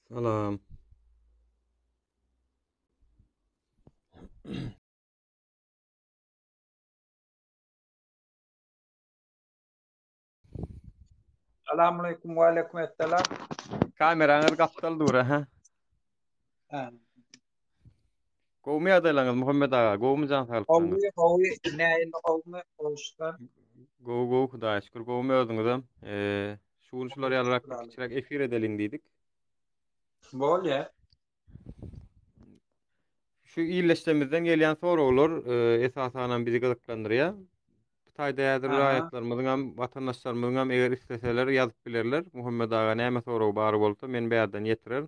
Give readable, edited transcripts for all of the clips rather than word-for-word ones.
Salam. Selamünaleyküm ve aleykümselam. Kameraňyz gapdal dura ha. Ha. Gowmy adalaňyz Muhammed aga, gowmy jan salpsaňyz. Ovi näil olma oluşlar. Gow Hudaýa şükür gowmy özüňizem. Şuwluşlar ýalarak bir Şükür. kiçirek efir edeliň diýdik. Bol ya. Şu ýyleşmemizden gelýän soraglar esasanan bizi gyzyklandyrýar. Taýda ýa-da bir Aha. aýatlarymyzyň hem watandaşlarymyzyň hem eger isteseler ýazyp bilerler. Muhammed aga näme soragy bary bolsa men bäýärden ýetirer.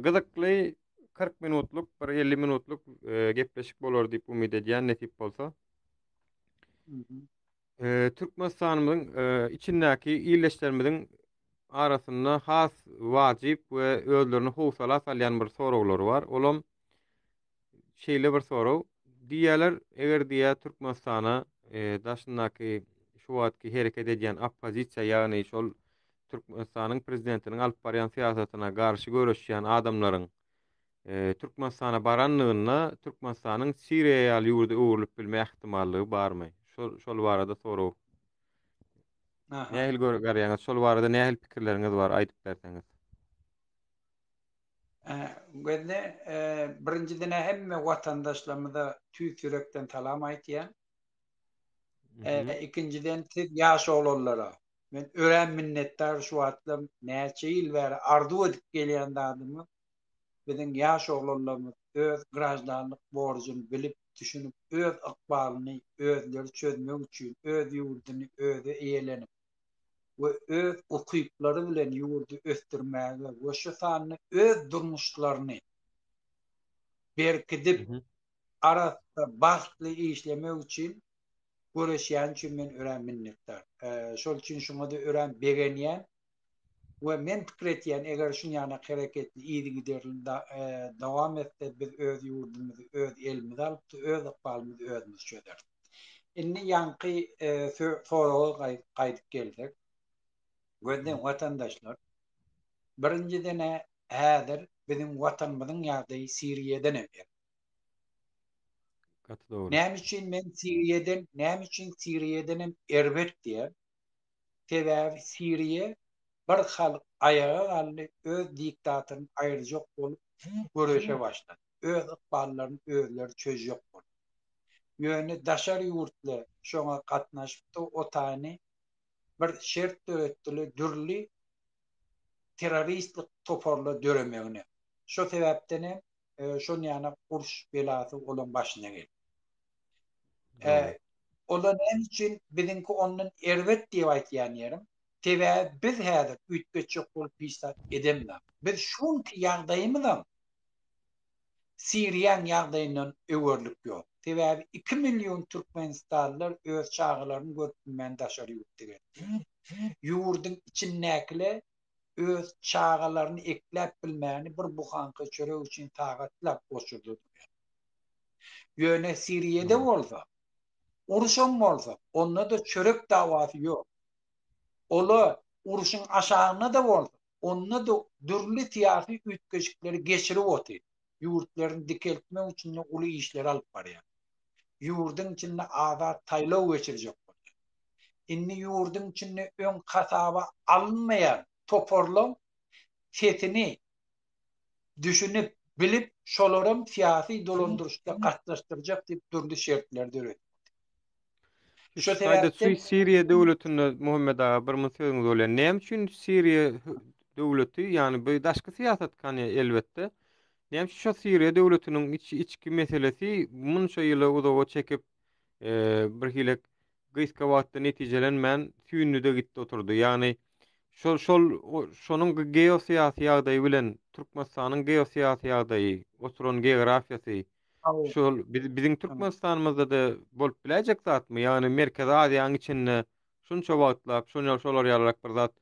Gyzykly 40 minutluk, bir 50 minutluk gepleşik bolar diýip umyt edýän netip bolsa. Hı hı. Türkmenistanymyzyň içindäki ýyleşlerimiziň arasynda has wajyp we özlerini howsala salýan bir soraglar bar. Olam şeýle bir sorag. Diýerler, eger diýä Türkmenistana daşyndaky şu wagtky hereket edýän oppozisiýa, ýagny şol Türkmenistanyň prezidentiniň alyp barýan syýasatyna garşy göreşýän adamlaryň Türkmenistana baranlygyna Türkmenistanyň Siriýa ýurdu öwrülip bilme ähtimallygy barmy? Şol barada sorag. Aha. Nähil görýäňiz? Şol barada nähil pikirleriňiz bar? Aýdyp berseňiz. Gönde birinciden hemme vatandaşlarymyza tüý yürekden talam aýtýan. Mhm. İkinciden siz ýaş olanlara. Men ören minnetdar şu wagtda näçe ýyl bäri arzu edip gelýän zadymy biziň ýaş olanlarymyz öz grajdanlyk borjyny bilip düşünüp öz ykbalyny özleri çözmek üçin öz ýurduny özü eýelenip we öz ukyplary bilen ýurdu ösdürmäge we şu sany öz durmuşlaryny berkidip Mhm. arasda bagtly işlemek üçin göreşýän üçin men ören minnetdar. Şol üçin şuňa da ören begenýän we men pikir etýän eger şu ýana hereketli ýygy giderildi dowam etse biz öz ýurdumuzy, öz elimizi alyp öz ykbalymyzy özümiz çözerdik. Indi ýanky soraga gaýdyp geldik. Gönden watandaşlar birinciden häzir bizim watanymyzyň ýagdaýy Siriýeden ember. Gaty dogry. Näme üçin men Siriýeden erbet diýer. Sebäbi Siriýe bir halyk ayağa galdy, öz diktatoryny aýyrjak bolup göreşe başlady. Öz ykballaryny özleri çözjek boldy. Ýöne daşar ýurtly şoňa gatnaşypdy, otany bir şert döretdili, dürli teröristlik toparla döremegine. Şo sebäpden şol ýana gurş belasy olan başyna geldi. Dogry. Ola näme üçin biziňki ondan erbet diýip aýtýan ýerim. Tebe biz häzir ütgeçjek bolup pisat edemler. Biz şonki ýagdaýymyzam Siriýan ýagdaýyndan öwürlük ýok. Tebe 2 million Türkmenistanlylar öz çağlaryny görpmän daşary ýurtdy. Ýurdun içindäkiler öz çağalaryny ekläp bilmäni bir buhanky çörek üçin tagatlap boşurdy. Ýöne Siriýede Dogry. bolsa, uruşan bolsa, onda da çörek dawasy ýok. Ola uruşun aşağına da bolsa, onda da dürli tiýasy ütgeçikleri geçirip oty. Ýurtlaryny dikeltmek üçin uly işler alyp barýar. Ýurdun içinde azat taýlaw geçirjek bolýar. Indi ýurdun içinde öň kasaba alınmaýan toporlaw setini düşünüp bilip şolaram siyasi dolandırışda katlaştıracak diýip dürli şertler döret. Şo Taýda sebäpden Siriýa döwletinde Muhammed aga bir meseleňiz bolýar. Näme üçin Siriýa döwleti, ýani bu daşky syýasat kany elbetde. Näme üçin şo Siriýa döwletiniň içki meselesi munşa ýyla uzaga çekip bir hilek gyska wagtda netijelenmän süýnüde gitdi oturdy. Ýani şonuň geosiýasy ýagdaýy bilen Türkmenistanyň geosiýasy ýagdaýy, oturan geografiýasy şol biziň Türkmenistanymyzda da bolup biläjek zatmy? Ýani Merkez Aziýanyň içinde şunça wagtlap, şolar ýalarak bir zat.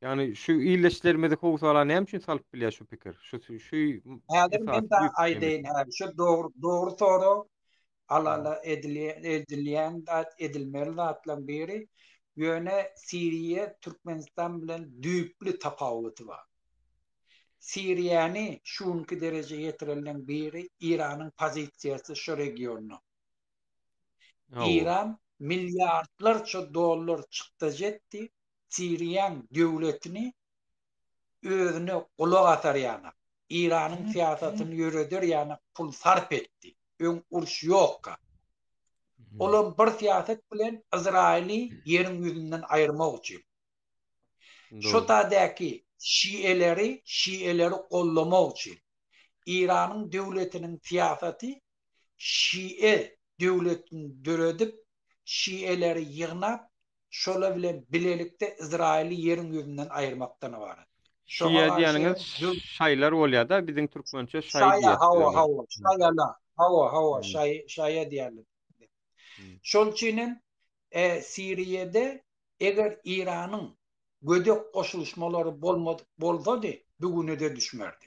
Ýani şu ýyleşlerimizi howsala näme üçin salyp bilýär şu pikir? Şu häzir men esasy de büyük tema. aýdaýyn şu dogry soru alala edilýän da edilmeli zatlan biri ýöne Siriýe Türkmenistan bilen düýpli tapawuty bar. Siriýany şuňky derejeye getirilen biri İran'ın pozisiýasy şu regionu. Hawa. İran milyardlarça dolar çıktı jetdi Siriyan döwletini özüne gulak atar ýana. İran'ın siýasatyny ýöredir ýana pul sarp etdi. Öň uruş ýokka. Olam bir siýasat bilen Izraili ýeriň ýüzünden aýyrmak üçin. Şo Doğru. tadäki Şiileri gollamak üçin. İran'ın döwletiniň siýasaty Şii döwletini döredip Şiileri ýygnap şola bilen bilelikde Izraili ýeriň ýüzünden aýyrmakdan ibaret. Şoha Şiye garşy diýeniňiz şaýlar bolýar da biziň türkmençe şaý şaya diýetdir. hawa Hmm. şaya diýerler. Hmm. Şol üçin Siriýede eger İranyň gödek goşuluşmalary bolsady bugüne de düşmerdi.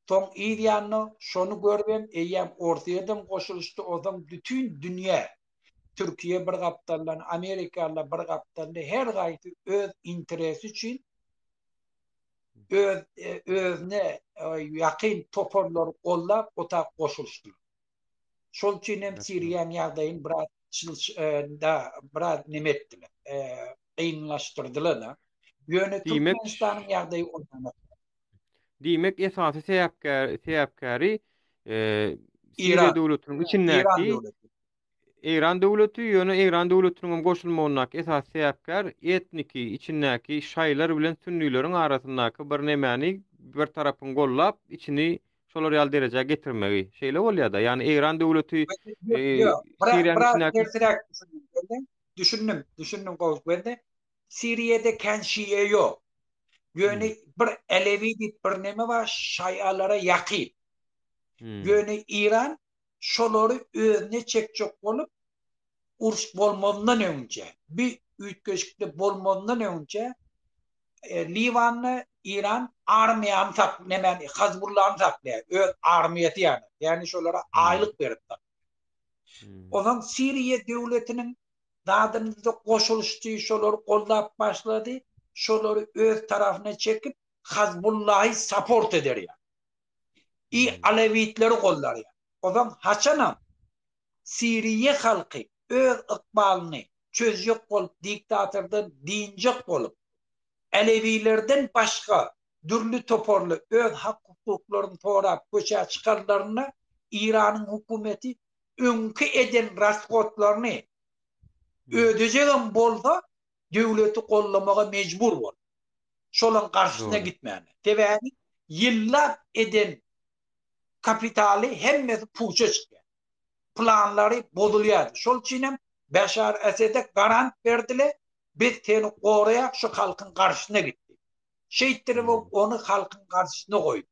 Son İran'ı şonu görben eýem ortaýadam goşuluşdy ozam bütün dünýä Türkiye bir gapdanlan Amerikalar bir gapdanlan her gaýty öz interesi üçin özne ýakyn toporlary gollap otak goşuluşdy. Şol üçin hem Siriýany ýagdaýyny biraz nimetdiler. Kıyınlaştırdılar da. Ýöne Diýmek Türkmenistanyň ýagdaýy ondan. Diýmek esasy sebäpkäri Siriýe İran, döwletiniň İran içindäki döwleti. Eýran döwleti ýöne Eýran döwletiniň goşulmagyna esas sebäpkär etniki içindäki şaýlar bilen sünniýleriň arasyndaky bir nemäni bir tarapyny gollap içini şolar ýaly derejäge getirmegi. Şeýle bolýar da. Ýani Eýran döwleti Yok, Siriýanyň biraz içindäki tersirak düşündüm Gowus bende. Siriýede ken Şiiye yok. Hmm. Ýöne bir Elevi diýip bir neme var, şaýalara ýaky. Hmm. Ýöne İran şolary özüne çekçek bolup uruş bolmagyňdan öňce, bir üýtgeşikde bolmagyňdan öňce Livanly İran armiýany nemeni Hizbullah'y saklaýar. Öz armiýeti ýani. Ýani şolara Hmm. aýlyk berip. Hmm. Ondan Siriýe döwletiniň dadymyzda goşuluşdy, şolary gollap başlady. Şolary öz tarafyna çekip Hizbullah'y support eder ýa. Alevitleri gollar ýa. Ondan haçanam Siriýe halky öz ykbalyny çözjek bolup diktatordan dinjek bolup Alevilerden başga dürlü toporlu öz hak hukuklaryny torap köçä çykarlaryna İran'ın hukumeti öňkü eden rasgotlaryny ödejegem bolsa döwleti gollamaga mejbur bol. Şolan garşysyna Doğru. gitmäni. Tebäni ýyllar eden kapitali hemmesi puça çıkıyor. Planları bozuluyordu. Şol üçin Beşar Esed'e garant verdiler. Biz seni koruyak şu halkın karşısına gitti. Şeyitleri onu halkın karşısına koydu.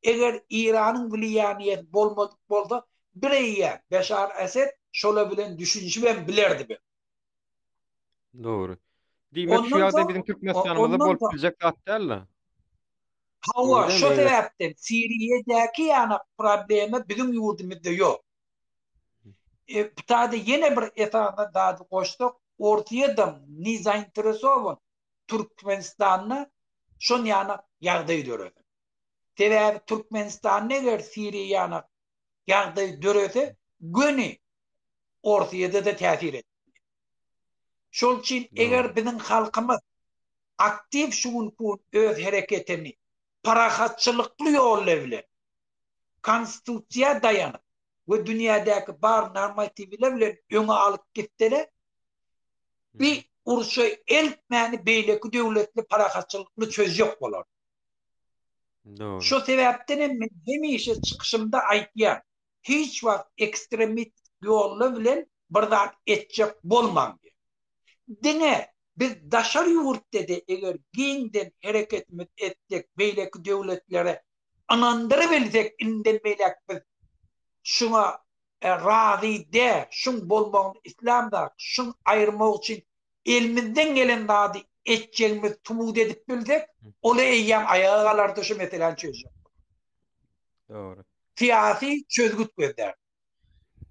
Eğer İran'ın biliyaniyeti bolsa bireyye Beşar Esed şola bilen düşünüşü ben bilerdi ben. Doğru. Diýmek şu ýagdaý bizim Türkmenistanymyzda Ondan bolup sonra biljek zat däl-la. hava Doğru değil mi? şu Evet. sebepten Suriye'deki yani problemi bizim yurdumuzda yok. Tade yine bir etana daha koştuk. Ortaya da ni zainteresovan Türkmenistan'ı şun yana ýagdaý döredi. Tebe Türkmenistan neger Siriýa yana ýagdaý döredi. Göni ortaya da täsir etdi. Şol üçin Doğru. eger biziň halkymız aktiv şuňkun öz hereketini parahatçylykly ýolla bilen konstitusiýa dayanıp ve dünýädäki bar normativler bilen öňe alyp gitdiler. Bir uruşa eltmäni beýleki döwletli parahatçylykly çözjek bolar. Doğru. Şu sebäpden men hemişe çykyşymda aýtýar. Hiç wagt ekstremist ýolla bilen bir zat etjek bolmaň. Dine biz daşar ýurtda de eger giňden hereket etdik beýleki döwletlere anandyryp bilsek inden beýlek biz şuna razy de şun bolmagyny İslamda şun aýyrmak üçin elimizden gelen zady etjegimiz tumud edip bilsek ola eýýäm ayağa galardy şu meseleni çözjek. Doğru. Siyasi çözgüt berder.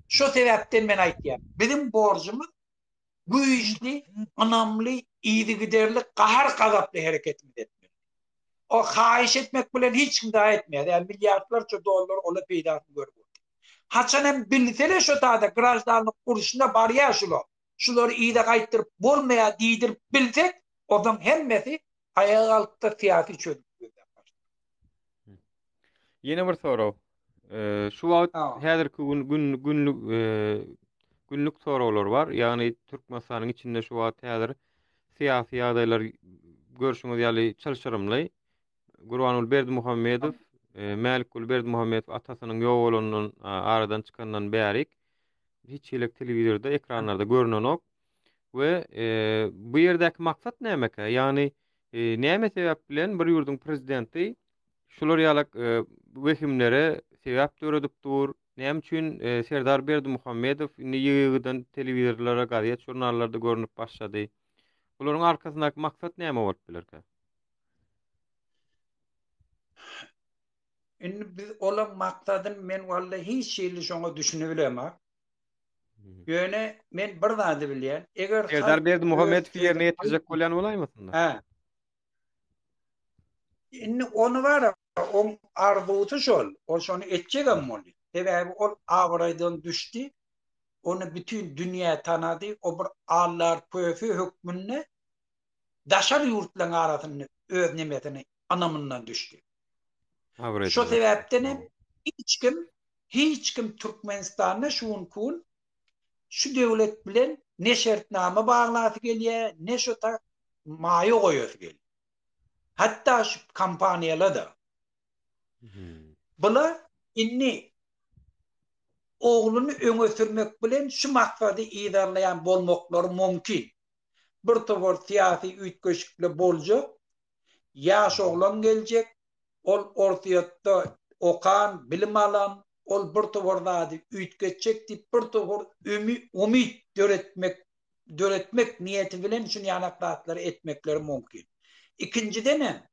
Şu sebäpden men aýtýar. Bizim borjumuz güýçli, anamly, ýygy giderli, gahar gazaply hereket etmek. O haýyş etmek bilen hiç kim daha etmeýär. Yani milyardlarça dolar ola peýdasyny görüp. Haçanem bilsele şu taada grajdanlyk kuruşunda barýar şular. Şulary ýyda gaýtdyryp bolmaýar diýdirip bilsek, odan hemmesi aýagy altda syýasy çözüm. Yine bir soraw. Şu wagt Ha. häzirki günlük sorawlar var. Ýagny Türkmenistanyň içinde şu wagt häzir syýasy ýagdaýlar görüşüňiz ýaly çalşyrymly. Gurbanul Berdimuhammedow, Mälikul Berdimuhammedow atasynyň ýok bolanyndan aradan çykandan bärik hiç ýyllyk telewizorda, ekranlarda görnenok we bu ýerdäki maksat nämeke? Ýagny näme sebäp bilen bir ýurdun prezidenti şular ýalyk wekimlere sebäp töredipdir? Näme üçin Serdar Berdimuhammedow indi ýygydan telewizorlara, gaýet jurnallarda görnüp başlady? Bularyň arkasyndaky maksat näme bolup bilerkä? Indi biz olan maksadyn men wallahi hiç şeýle şoňa düşünebilem. Ýöne men bir zady bilýän, eger Serdar halk öz Berdimuhammedow ýerine sözüni ýetirjek bolýan bolaýmasynda? ha, indi onu var, o arzuwsy şol, o şonu etjegem boldy. Sebäbi ol awraýdan düşdi, onu bütün dünýä tanady, o bir allar köfü hökmünde daşar ýurtlaryň arasyny öz nimetini anamyndan düşdi. Şo sebäpden hiç kim Türkmenistanda şuun kun şu devlet bilen ne şertname baglasy gelýär, ne şu ta maýy goýasy gelýär. Hatta şu kampaniýalarda. Bula inni ogluny öňe sürmek bilen şu maksady idarlayan bolmaklary mümkin. Bir towar syýasy üýtgeçlikle boljak, ýaş oglan geljek, ol ortaýatda okan, bilim alan, ol bir towar zady üýtgeçek diýip bir towar umyt döretmek niýeti bilen şunu ýanaklatlary etmekleri mümkin. İkinciden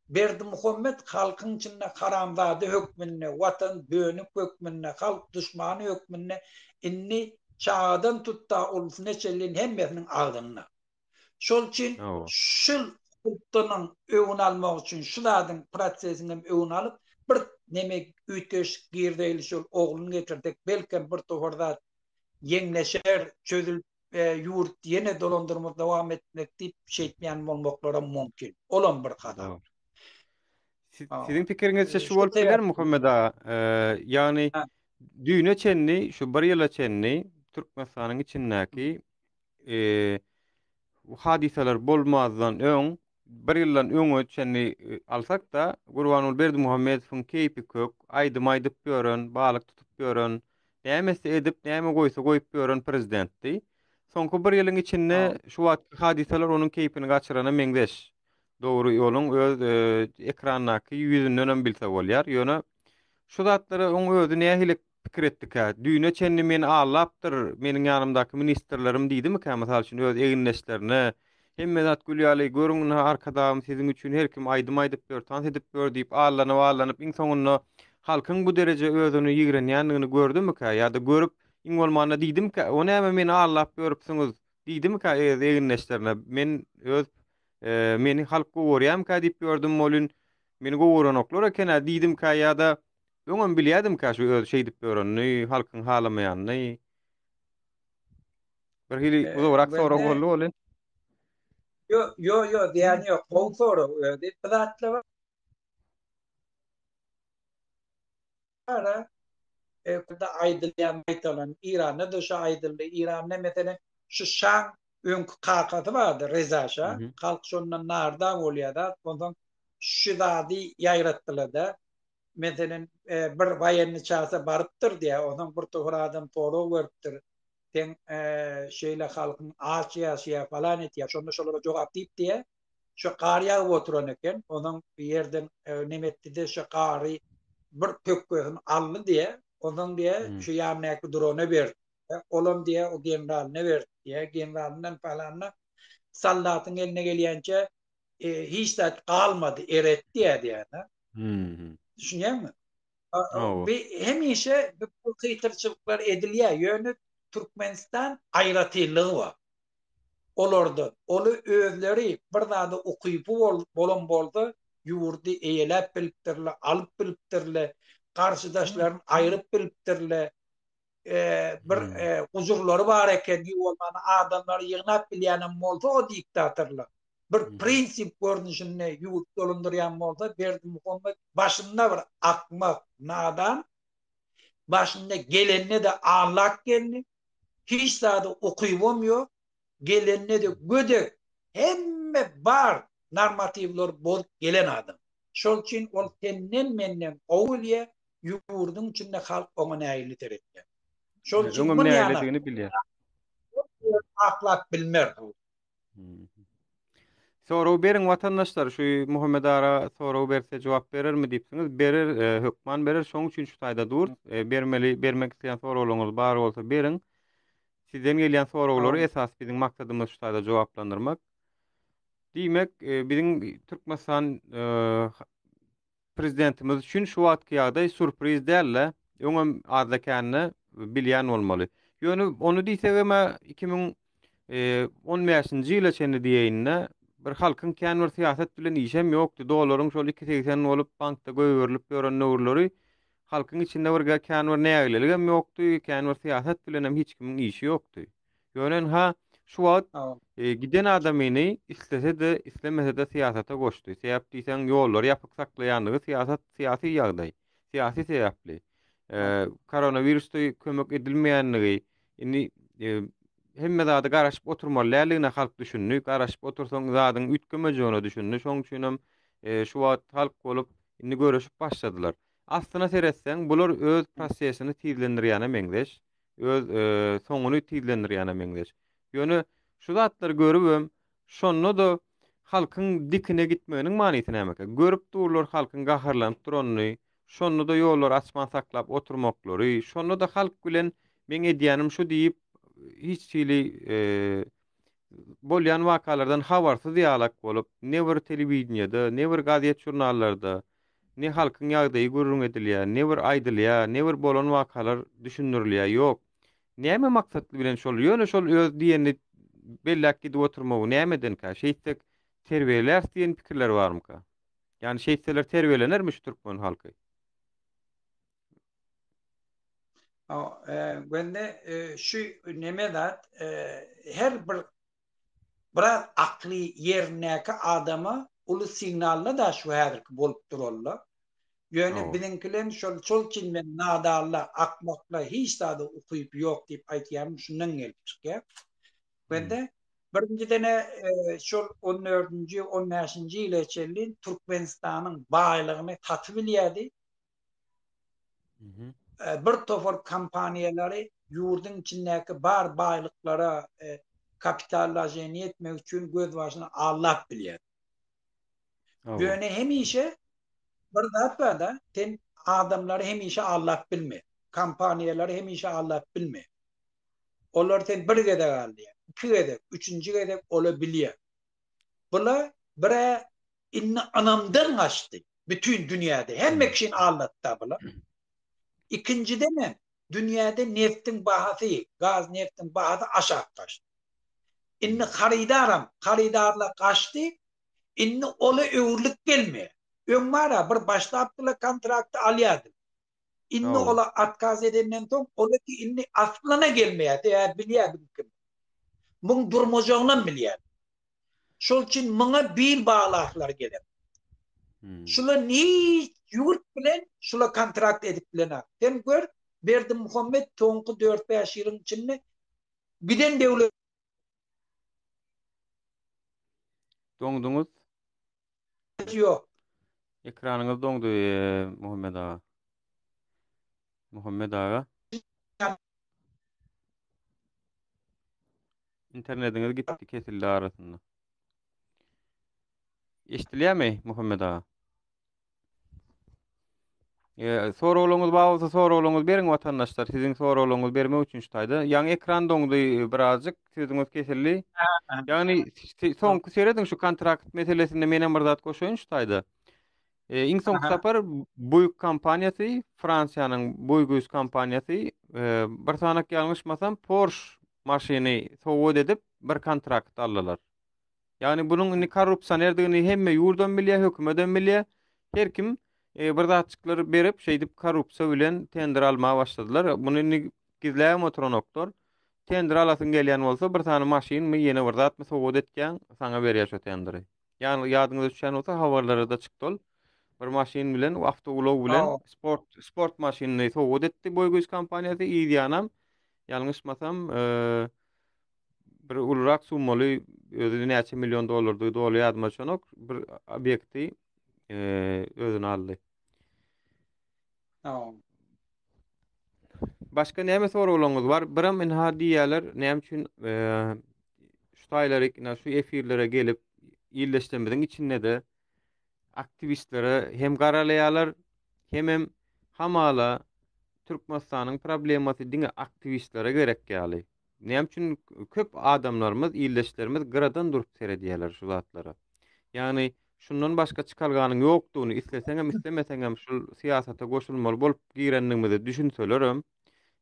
Berdimuhammed halkyň içinde haramzady hökmünde, watan böönük hökmünde, halk düşmany hökmünde inni çağdan tutta ulusyna neçelin hemmesiniň agdyna. Şol üçin şul hukukanyň öwüni almak üçin şularyň prosesinden öwüni alyp bir nemek üýtgeç girdeýli şol ogluny getirdik. Belki bir tohurda ýeňleşer, çözülüp ýurt ýene dolandyrma dowam etmek diýip şeýtmeýän bolmaklary mümkin. Olan bir kadar. Sizin pikiriňizçe şu Şu bolup biler sebäpden Muhammed ağa? Ýagny ha, düýne çenli, şu bir ýyla çenli Türkmenistanyň içindäki hadiseler bolmazdan öň bir ýyldan öňe çenli alsak da Gurbanul Berdimuhammedowyň keýpi kök, aýdym aýdyp ýören, balyk tutup ýören, nämesi edip, näme goýsa goýup ýören prezidentdi. Soňky bir ýylyň içinde şu wagtky hadiseler onuň keýpini gaçyrana meňzeş. Dogry ýoluň öz ekrandaky ýüzünden bilse bolýar. Ýöne şu zatlary oň özü nähili pikir etdik ha. Düýne çenli meni allapdyr, meniň ýanymdaky ministrlerim diýdimi ka, mysal üçin öz eginleşlerine hemme zat gülýäli görüňün arkadam siziň üçin her kim aýdym aýdyp ber, tans edip ber diýip allanyp iň soňunda halkyň bu derece özüni ýigrenýändigini gördümmi ka, ýa-da görüp iň bolmanda diýdim ka, o näme meni allap beripsiňiz diýdimi ka öz eginleşlerine. Men öz meni halk gowurýam ka diýip gördüm bolun. Meni gowuranoklar eken diýdim ka, ýa-da öňem bilýärdim ka şu öz şey diýip görenni, halkyň halamaýanny. Bir hili uzak sorak bende boldy bolyn. yo diýeni ýok. Ol soru diýip bizatly var. Kuda aýdylýan aýtalan İran'a da şu aýdyldy. İran'da meselen şu Şam öňkü kakasy bardy, Reza Şah. Halk şondan nardan bolýar da, ondan şu zady ýaýratdylar da. Meselen bir wayenni çağsa barypdyr diýe, onuň bir tohur adam toro beripdir. Sen şeýle halkyň aç ýaşaýa falan etýär. Şonda şolara jogap diýip diýe. Şu garyýa oturan eken, onuň bir ýerden nimetdi şu gary bir tökgözün aldy diýe. Ondan diye şu ýamnaky drone berdi. Olam diye o generaline berdi diye generalinden falanna sallatyň eline gelýänçe hiç de kalmadı, eretti diye. Düşünýärmi? Hemişe bu kıytırçılıklar edilýär. Ýöne Türkmenistan aýratyrlygy var. Olardy. Olu özleri bir zady okuyup bolan boldy. yurdu eýelep bilipdirle, alyp bilipdirle, garşydaşlaryny aýryp bilipdirle, bir uzurlary bar eken diýip adamlar ýygnap bilýän bolsa o diktatorlar. Bir prinsip görnüşinde ýurt dolundurýan bolsa Berdimuhammed başynda bir akmak, nadan, başynda gelenine de ahlak gelni, hiç zady okuýup bolmuyor, gelenine de gödek, hemme bar normativler bolup gelen adam. Şol üçin ol senden menden owulýa ýurdun içinde halk oňa näýili teretdi. Şol üçin Öňüm bu ýana näýeligini bilýär. ahlak bilmer. Soraw beriň watandaşlar, şu Muhammed Ara soraw berse jogap berermi diýipsiňiz? Berer, hökman berer, şoň üçin şu taýda dur. Bermek isleýän sorawlaryňyz bar bolsa beriň. Sizden gelýän sorawlary esas biziň maksatymyz şu taýda jogaplandyrmak. Diýmek, biziň Türkmenistan prezidentimiz üçin şu wagtky ýagdaý surpriz däl-le, öňem azdakäni bilýän bolmaly. Ýöne onu diýsegem 2015-nji ýyla çenli diýeýinne bir halkyň kän bir siýasat bilen işem ýokdy. Dolaryň şol 280 bolup bankda göýürilip ýören nöwrleri halkyň içinde bir kän bir näýiligem ýokdy, kän bir siýasat bilen hem hiç kimiň işi ýokdy. Ýönen şu wagt giden adamyny istese de islemese de siýasata goşdy. Sebäp diýsen ýollar ýapyk saklaýanlygy syýasy ýagdaý, syýasy sebäpli. Koronavirusda kömek edilmeýänligi, indi hemme zady garaşyp oturmalylygyna halk düşündi. Garaşyp otursaň zadyň ütkemejegine düşündi. Şoň üçin hem şu wagt halk bolup indi görüşüp başladylar. Aslına seretseň bular öz prosesini tizlendirýäne meňzeş, öz soňuny tizlendirýäne meňzeş. Ýöne şu zatlar görübem, şonno da halkyň dikine gitmeginiň manysyny näme? Görüp durlar halkyň gaharlanyp duranyny, şonno da ýollar açman saklap oturmaklary, şonno da halk bilen meň edýänim şu diýip hiç şeýle bolýan wakalardan habarsyz ýalak bolup, ne bir telewizionyada, ne bir gazet jurnallarda, ne halkyň ýagdaýy görüň edilýär, ne bir aýdylýar, ne bir bolan wakalar düşündirilýär, ýok. Näme maksatly bilen şol ýöne şol öz diýeni bellek gidip oturmagy nämeden ka? Şeýsek terbiýeler diýen pikirler barmy ka? Ýani şeýseler terbiýelenirmi şu türkmen halky? Gwende şu nemedat her bir biraz akli yernäki adama ulu signalla da şu häzirki bolup durarlar. Ýöne bilinkilen şol için men nadalla, akmakla hiç zady okuýup ýok diýip aýtýarym şundan gelipdir. Bende birinji dene şol 14-nji 15-nji ýyla çelli Türkmenistanyň baýlygyny tatyp bilýärdi. Bir topar kampaniýalary ýurdun içindäki bar baýlyklara kapitalizasyony etmek üçin göz başyna allap bilýär. Ýöne hemişe bir zat bar da, sen adamlary hemişe allap bilme. Kampaniýalary hemişe allap bilme. Olar sen bir gedek alýar, iki gedek, üçüncü gedek ola bilýär. Bular bir inni anamdan gaçdy bütün dünýäde. Hemme kişinin allatda bular. İkinciden hem dünyada neftin bahası, gaz neftin bahası aşağı kaçtı. İnni haridarla kaçtı, inni ola öwürlük gelmiyor. Öňmara bir başlapdyla kontraktı alýardy. Inni ola atkaz edenden soň ola ki inni aslana gelmeýärdi, bilýärdim kim. Muň durmajagyndan bilýär. Şol üçin muňa bil bağlaklar geler. Şular ni ýurt bilen şular kontrakt edip bilen. Sen gör, Berdimuhammed soňky 4-5 ýylyň içinde giden döwlet Doňduňuz? ýok. Ekranyňyz doňdy, Muhammed ağa. Muhammed ağa. İnternetiňiz gitdi, kesildi arasynda. Eşdilýärmi Muhammed ağa? Sorawlaryňyz bar bolsa sorawlaryňyz beriň watandaşlar, siziň sorawlaryňyz bermek üçin şu taýda. Ýani ekran doňdy birazjyk, sözüňiz kesildi. Ýani soňky serediň şu kontrakt meselesinde menen bir zat goşaýyn şu taýda. Iň soňky sapar Bouygues kompaniýasy, Fransiýanyň Bouygues kompaniýasy, bir sanak ýalňyşmasam Porsche maşyny sowgat edip bir kontrakt aldylar. Yani bunun ni korrupsiýon erdigini hemme ýurdan bilýär, hökümeden bilýär. Her kim bir zatçykları berip şey dip korrupsiýa bilen tender almaya başladylar. Bunu ni gizläýän oturanoklar. Tender alasyn gelýän bolsa bir tane maşyn mi ýene bir zat my sowgat etken sana berýär şu tenderi. Yani ýadyňyza düşen bolsa habarlara da çykdy. Bir maşyn bilen, awtogolog bilen Ha, sport maşynyny sowgat etdi Boýgöz kompaniýasy ýa-da ýalňyşmasam bir ulrak summaly özüne näçe milyon dollardy doly ýazmaşanok bir obyekti özüne aldy. ha. Başga näme soraglaryňyz bar? Biram inha diýerler, näme üçin şu taýlary, şu efirlere gelip ýyllaşdyrmadyň içinde de aktivistlere hem garalaýarlar hem hamala Türkmenistanyň problematy diňe aktivistlere gerek ýaly. Näme üçin köp adamlarymyz, ýyldaşlarymyz garadan durup seredýärler şu zatlara. Yani şundan başga çykalganyň ýokdugyny isleseň hem islemeseň hem şu siýasata goşulmaly bolup girendigimizi düşünselerem,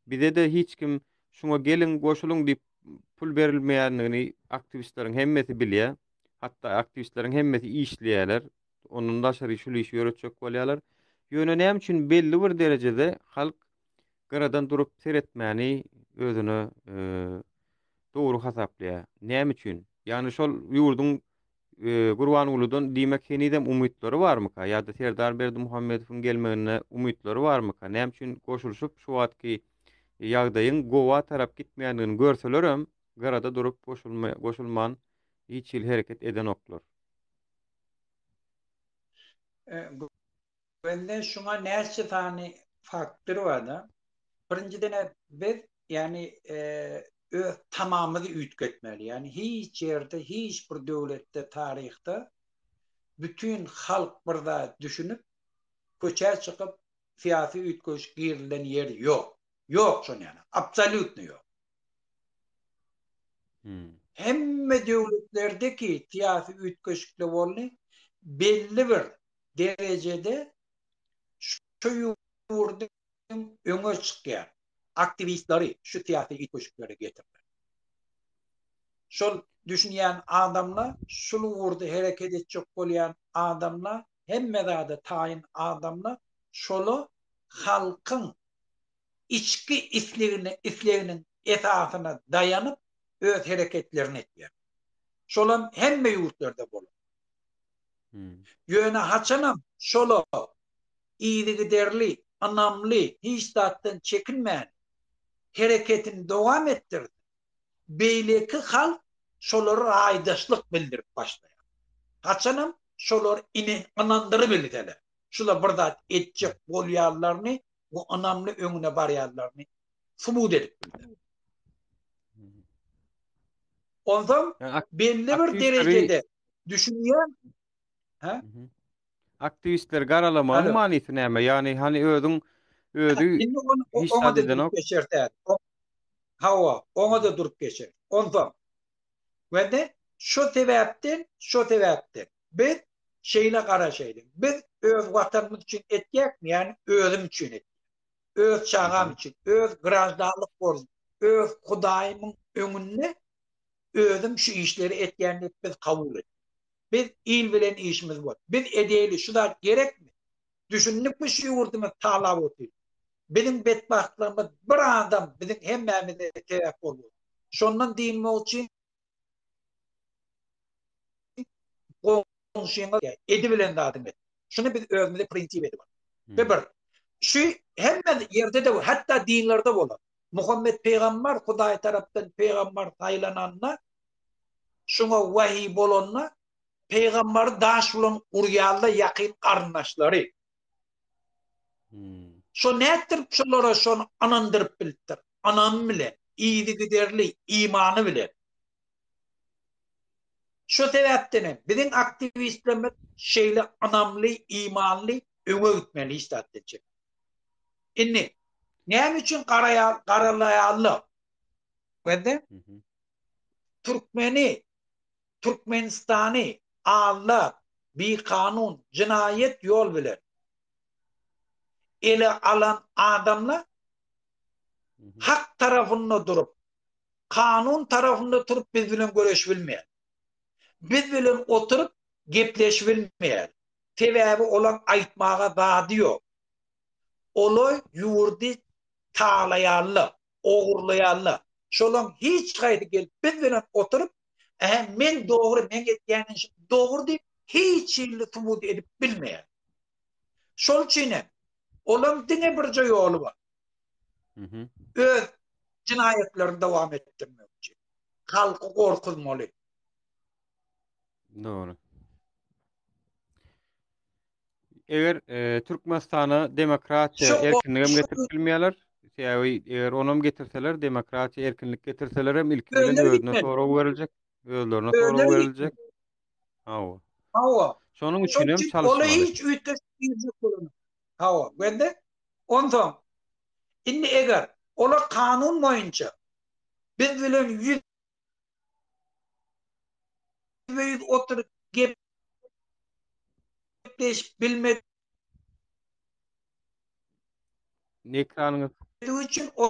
bize de hiç kim şuna gelin goşulun diýip pul berilmeýändigini aktivistleriň hemmesi bilýär. Hatta aktivistleriň hemmesi işleýärler. Onun daşary şu işi ýöretjek bolýarlar. Ýöne näme üçin belli bir derejede halk garadan durup seretmäni özüne dogry hasaplaýar. Näme üçin? Yani şol ýurdun Gurban Uludan diýmek henidem umytlary barmyka? Ýa-da Serdar Berdimuhammedowyň gelmegine umytlary barmyka? Näme üçin goşulşyp şu wagtky ýagdaýyň gowa tarap gitmeýändigini görselerem, garada durup goşulman hiç ýyl hereket eden oklar. Bende şuna näçe tane faktör var da. Birinciden biz yani tamamını ütgetmeli. Yani hiç yerde, hiç bir devlette, tarihte bütün halk burada düşünüp köçe çıkıp siyasi ütgeç girilen yer yok. Yok şun yani. Absolut yok. Hemme devletlerdeki siyasi ütgeçlikle bolny belli bir derecede şu yurdun öňe çykýan aktivistleri şu siyasi ütgeçliklere getirdiler. Şol düşünýän adamlar, şol ýurda hereket etjek bolýan adamlar, hemme zada taýin adamlar şolu halkyň içki isleginin esasyna dayanıp öz hereketlerini etýär. Şolam hemme ýurtlarda bolar. Ýöne haçanam şolu iyiligi derli, anamly, hiç zatdan çekinmän hereketini dowam etdirdi. Beýleki halk şolary aýdaşlyk bildirip başlaýar. Haçanam şolar inandyryp bildiler. Şular bir zat etjek bolýarlaryny, bu anamly öňüne barýarlaryny subut edip bildiler. Ondan Yani belli bir aktivistleri derecede düşünýän, ha? aktivistler garalamagyň Alo. manysy näme? Yani hani özü Şimdi hiç ona sad da eden durup ok. geçerler. Hava, ona da durup geçer. Ondan. Ve de şu sebepten biz şeyle karaşaydık. Biz öz vatanımız için etjek mi? Yani özüm için etjek. Öz çağam için, öz grajdanlyk borcum, öz Hudaýymyň öňünde özüm şu işleri etýänini biz kabul etdik. Biz il bilen işimiz var. Biz edeli şu da gerek mi? Düşünüp mi şu ýurdumyz talap otyr? Benim bedbahtlarımız bir adam bizim hemmemize sebep olur. Şondan diýilmek üçin konuşýanlar edi bilen dadım et. Şunu biz özümizde prinsip edip. Ve bir, şu hemme yerde de hatta dinlerde bolar. Muhammed peygamber Hudaý tarapdan peygamber taýlananlar şuna wahy bolanlar peygamber daş bilen urýarlar ýakyn garyndaşlary. Şo näetdir şolara şonu anandyryp bilipdir. Anam bilen, iyiligi derli, imany bilen. Şu sebäpden biziň aktivistlerimiz şeýle anamly, imanly öňe gitmeli istatdyjy. Inni näme üçin garalaýarlar? Bende Türkmenistany Allah bir kanun, cinayet yol bilen ele alan adamlar hak tarafında durup, kanun tarafında durup biz bilen göreş bilmeýär. biz bilen oturup gepleşibilmeýär. Sebäbi olan aýtmaga bady ýok. Oloy ýurdy taýlaýarly, ogurlaýarly. Şolam hiç gaýdy gelip biz bilen oturup men dogry, men etýänim dogry diýip hiç ýyly subut edip bilmeýär. Şol üçin olam diňe bir ýoly bar. Öz cinayetlerini dowam etdirmek üçin. Halky gorkuzmaly. Doğru. Eger Türkmenistana demokratiýa Şu erkinligem getirip bilmeýärler, eger onam getirseler, demokratiýa erkinlik getirseler hem ilkinden öyle özüne gitmedi. sorag beriljek, özlerine sorag Öyle beriljek. gitmedi. Hawa. Hawa. Şonuň Şol üçin hem üçin ola çalışmaly. hiç ütgeşdirjek bolan. Hawa. Bende ondan indi eger ola kanun boýunça biz bilen yüz oturup gepleşip bilmediği Ekranyňyz için o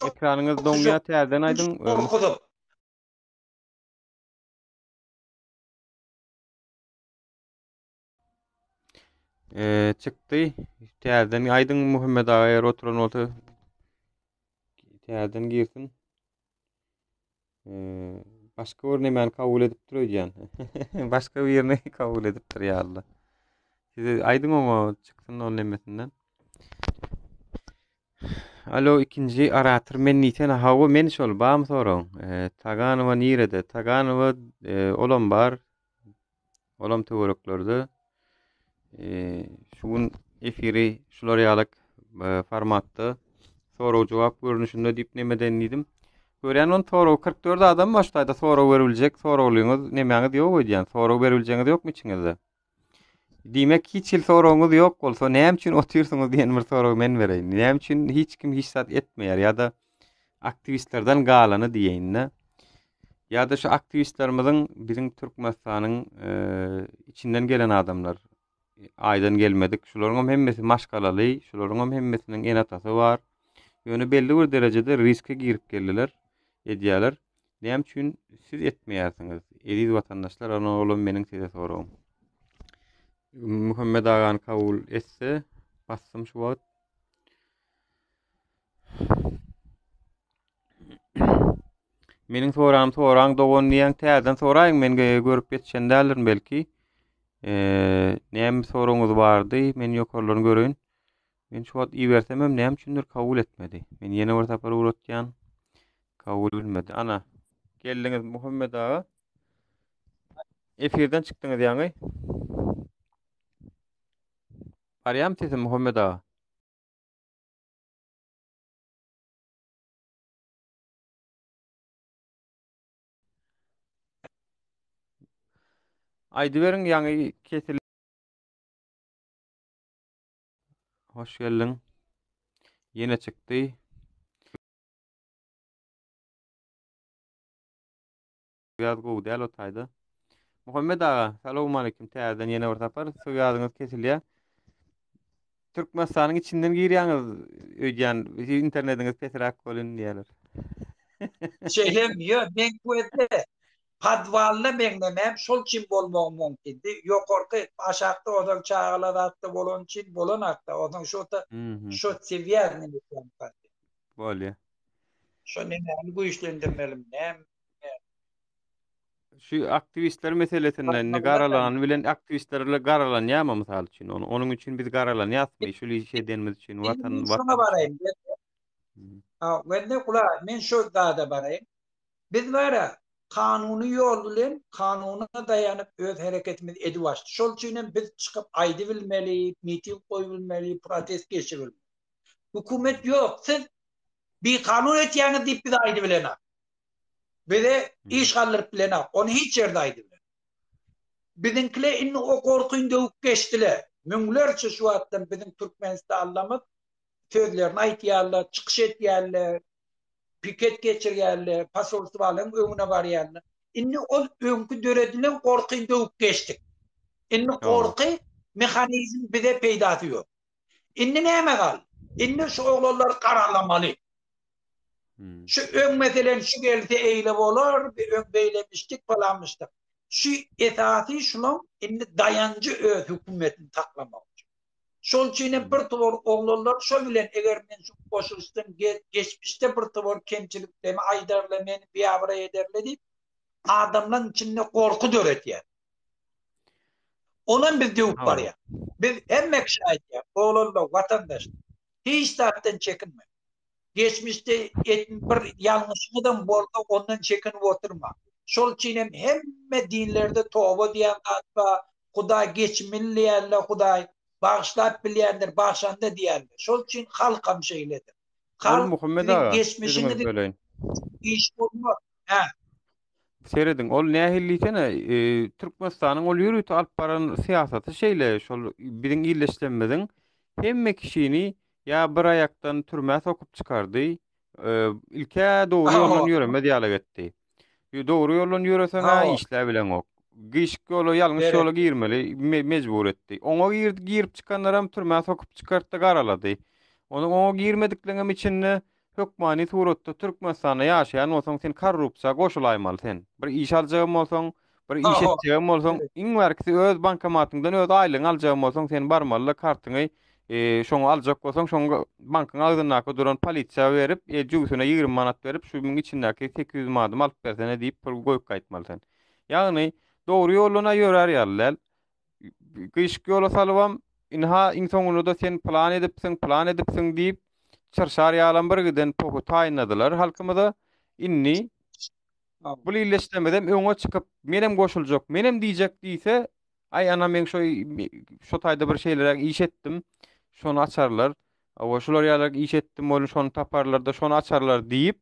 ekranyňyz doňýa täzeden aýdyň. korkudum. Çykdy. Täzeden aýdyň Muhammed aga eger oturan bolsa täzeden girsin. Başka bir näme kabul edip durýan. Başka bir ýerine kabul edip durýarlar. Size aýdyňmy çykdyn o nämesinden? Alo, ikinci aratır men niten hawa men şol bam soraň. Taganowa nirede? Taganowa olam bar. Olam töwereklerde. Şugun efiri şular ýalyk formatda soraw jogap görnüşinde diýip nemeden diýdim. Görýän on soraw 44 adam başlaýda soraw beriljek. Sorawlyňyz nemäňiz ýok diýen. Soraw beriljeňiz ýokmy içiňizde? Diýmek hiç il sorawyňyz ýok bolsa näme üçin oturýarsyňyz diýen bir soraw men bereýin. Näme üçin hiç kim hiç zat etmeýär ýa-da aktivistlerden galany diýeýin. Ya da şu aktivistlerimiziň bizim Türkmenistanyň içinden gelen adamlar aýdan gelmedik. Şolaryň hemmesi maşgalaly, şolaryň hemmesiniň enatasy bar. Ýöne belli bir derejede riske girip geldiler, edýärler. Näme üçin siz etmeýärsiňiz? Ediz watandaşlar, ana oğlum meniň size sorawym. Muhammed agan kabul etse, bassam şu wagt. Meniň soraň dogon diýen täzeden soraýyn, men görüp geçendälerim belki. Näme soraňyz bardy, men ýokarlaryny görüň. Men şu wagt iýersem hem näme üçindir kabul etmedi. Men ýene bir tapar uratýan, kabul bilmedi. Ana, geldiňiz Muhammed aga. Efirden çykdyňyz ýa-ni. Barýam sesim Muhammed aga. Aýdy beriň ýa-ni kesil. Hoş geldiň. Ýene çykdy. Ýaz gowy däl otaydy. Muhammed aga, salamu alaykum. Täzeden ýene bir tapar, suýadyňyz kesilýär. Türkmenistanyň içinden girýäňiz, öýdýän, internetiňiz pesrak bolyn diýerler. Şeylem yo men bu ede padwalla meňnemem şol çin bolmagy mümkindi. Ýokarky aşakda odan çağalar atda bolan çin bolan atda odan şo seviýärni diýen. Bolýar. Şo näme bu işlendirmelim näme Şu aktivistler meselesinden garalan bilen aktivistlerle garalanýarmy mysal üçin onu onun üçin biz garalanýasmy şu şeýdenimiz üçin şuna watan barayım. Wende kula men şo dada barayım. Biz bara kanuny ýol bilen kanuna daýanyp öz hereketimizi edip başdy. Şol üçin biz çykyp aýdy bilmeli, miting goýulmaly, protest geçirilmeli. Hukumet ýok, siz bir kanun etýäňiz diýip biz aýdy bilen. Bir de iş gallyp bilen, onu hiç ýerde aýdy bilen. Bizinkile inni o korkuň döwüp geçdiler. Müňlerçe şu wagtdan bizim Türkmenistanlymyz sözlerini aýtýarlar, çykyş etýärler, piket geçirýärler, pasolstwalyň öňüne barýarlar. Inni ol öňkü döredilen korkuň döwüp geçdik. Inni korky mehanizm bize peýda etýär. Inni näme gal? Inni şu oglanlar karalamaly. Şu öň meselen şu gelse eýle bolar, bir öň beýlemişdik, falanmışdyk. Şu esasy şulam indi dayancı öz hükümetini taklamak. Şol üçin bir towar oglanlar şo bilen eger men şu koşulsam geçmişte bir towar kemçiliklerimi aýdarlamany biabra ederler adamların içinde korku döretýär. Onun bir diýip Ha. barýar. Biz hemmek şahit ya, oglanlar vatandaş hiç taraftan çekinme. Geçmişte bir yanlışlıdan bolsa ondan çekinip oturma. Şol üçin hemme dinlerde tövbe diýen atba, Hudaý geçmilliýärler, Hudaý bağışlap bilýärler, bağışanda diýerler. Şol üçin halkam şeýledir. Ol Halk Muhammed sizin ağa, sözüňizi geçmişini de böleýin. iş bolmaz. Ha, Seredin, ol nähillitene Türkmenistanyň ol ýürüti alyp baran syýasaty şeýle, şol biziň illeşlenmediň hemme kişini ýa bir aýakdan türmä sokup çykardy, ilkä dogry ýollan ýöreme diýaleg etdi. Dogry ýollan ýöreseňä ha, işlä bilen ok. Gişk ýola ýalňyş ýola evet. girmeli, mejbur etdi. Oňa girip çykanlaram türmä sokup çykartdy, garalady. Onuň oňa girmedikligim içinde hökmani suratda Türkmenistanda ýaşaýan bolsaň sen korrupsiýa goşulaýmaly sen. Bir iş aljagym bolsaň, bir Ha, iş ha, etjegim bolsaň, evet. iň berkisi öz bankamatyňdan öz aýlygyny aljagym bolsaň sen barmaly kartyňy şoňa aljak bolsaň şoňa bankyň agzyndaky duran polisiýa berip, jügüsüne 20 manat berip, şuň içindäki 800 manaty alyp bersene diýip pul goýup gaýtmaly sen. Ýagny dogry ýoluna ýörer ýalylar. Gyşyk ýola salywam, iň soňunda da sen plan edipsiň diýip çarşar ýalan bir giden poku taýynladylar. Halkymyza inni Ha, bu illeşlemeden öňe çykyp menem goşuljak, menem diýjek diýse, ay ana men şo taýda bir şeýlere iş etdim. Şonu açarlar. Awa şular ýalar iş etdim, ol şonu taparlar da şonu açarlar diýip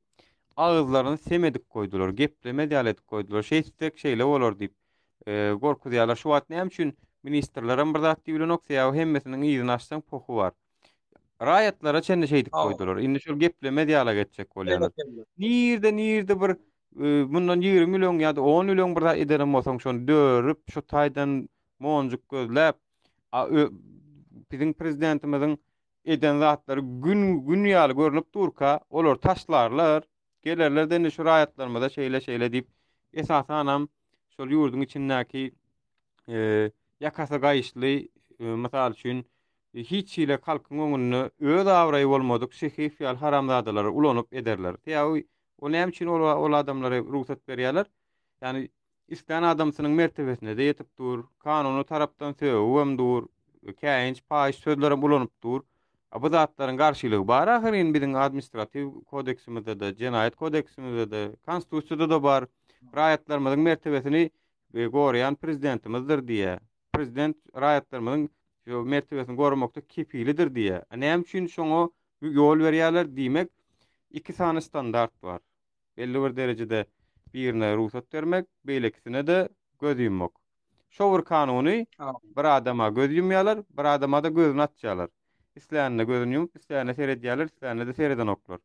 ağızlaryny semedik goýdular. Gepleme diýal edip goýdular. Şeýstek şeýle bolar diýip gorku diýerler. Şu wagt näme üçin ministrlerim bir zat diýilen oksa ýa hemmesiniň ýygyny açsaň poku bar. Raýatlara çende şeýdik ha, goýdular. Indi şol gepleme diýala geçjek bolýarlar. evet, evet. Nirde bir bundan 20 million ýa-da 10 million bir ederim bolsaň şonu dörüp şu taýdan monjuk gözläp biziň prezidentimiziň eden zatlary gün ýaly görünip durka olar taşlarlar, gelerler de şu raýatlarymyza şeýle diýip esasanam şol ýurduň içindäki yakasa gaýşly, mysal üçin hiç ile halkyň öňünde öz awraý bolmadyk şehif ýal haramzadalary ulanyp ederler. Ýa o näme üçin ol adamlara ruhsat berýärler? Yani isleýän adamsynyň mertebesine de ýetip dur, kanuny tarapdan söwüm dur, käýinç paýş sözlere ulanyp dur. Bu zatlaryň garşylygy bar ahyryň biziň administrativ kodeksimizde de, jenayet kodeksimizde de, konstitusiýada da bar. Raýatlarymyzyň mertebesini gorayan prezidentimizdir diýe. Prezident raýatlarymyzyň şu mertebesini goramakda kepilidir diye. Näme üçin şoňa ýol berýärler diýmek, iki sany standart bar. Belli bir derejede birine ruhsat bermek, beýlekisine de göz yummak. Şo bir kanuny Ha, bir adama göz yumýarlar, bir adama da gözüni atjalar. Isleýänine gözüni yumup, isleýänine seredýärler, isleýänine de sereden oklar.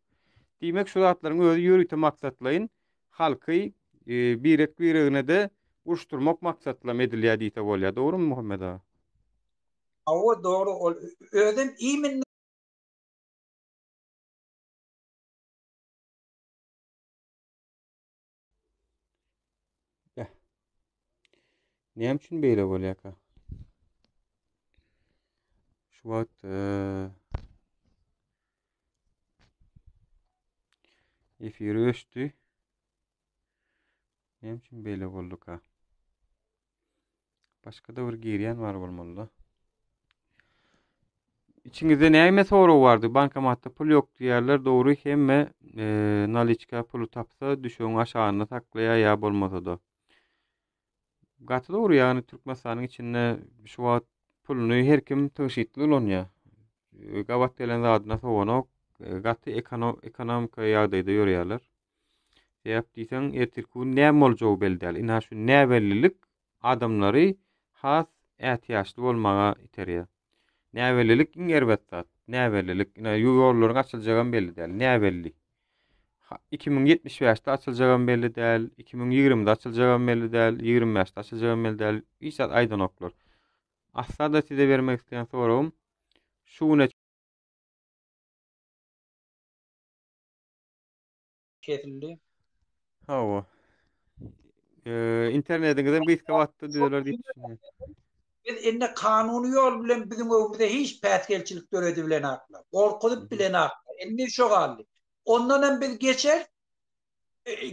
Diýmek şu zatlaryň özü ýürüýte maksatlaýyn, halky birek biregine de uruşturmak maksatla edilýär diýse bolýar. Dogrymy Muhammed ağa? o doğru. Ödem iyi mi? Ya, näme üçin beýle bolýar ka? Şu wagt efir öşdi. Näme üçin beýle boldy ka? Başga-da bir girýän bar bolmaly. İçiňizde näme soraw bardy? Bankomatda pul ýok diýerler, dogry hemme naliçka pulu tapsa düşüň aşagyna saklaýar ýa bolmasa da. Gaty dogry, ýagny Türkmenistanyň içinde şu wagt puluny her kim tyşytly bolanýar. Gawat gelen zadyna sowanok, gaty ekonomika ýagdaýda ýörýärler. Sebäp diýseň, ertirkün näme boljagy belli däl. Ina şu näbellilik adamlary has ähtiýaçly bolmaga iterýär. Näbellilik iň erbet zat. Näbellilik ina ýollaryň açyljagy belli däl. Näbelli. 2075-de açyljagy belli däl, 2020-de açyljagy belli däl, 25-de açyljagy belli däl. Hiç zat aýdan oklar. Aslada size bermek isleýän sorawym şuňa Kesildi. hawa. internetinizden bir iskavatda Çok düzeler diýip güzel. düşünýär. Biz enne kanuni yol bilen bizim öwümizde hiç pätgelçilik döredi bilen akla. Hı Korkutup hı. bilen akla. Enne şo galdy. Ondan hem biz geçer,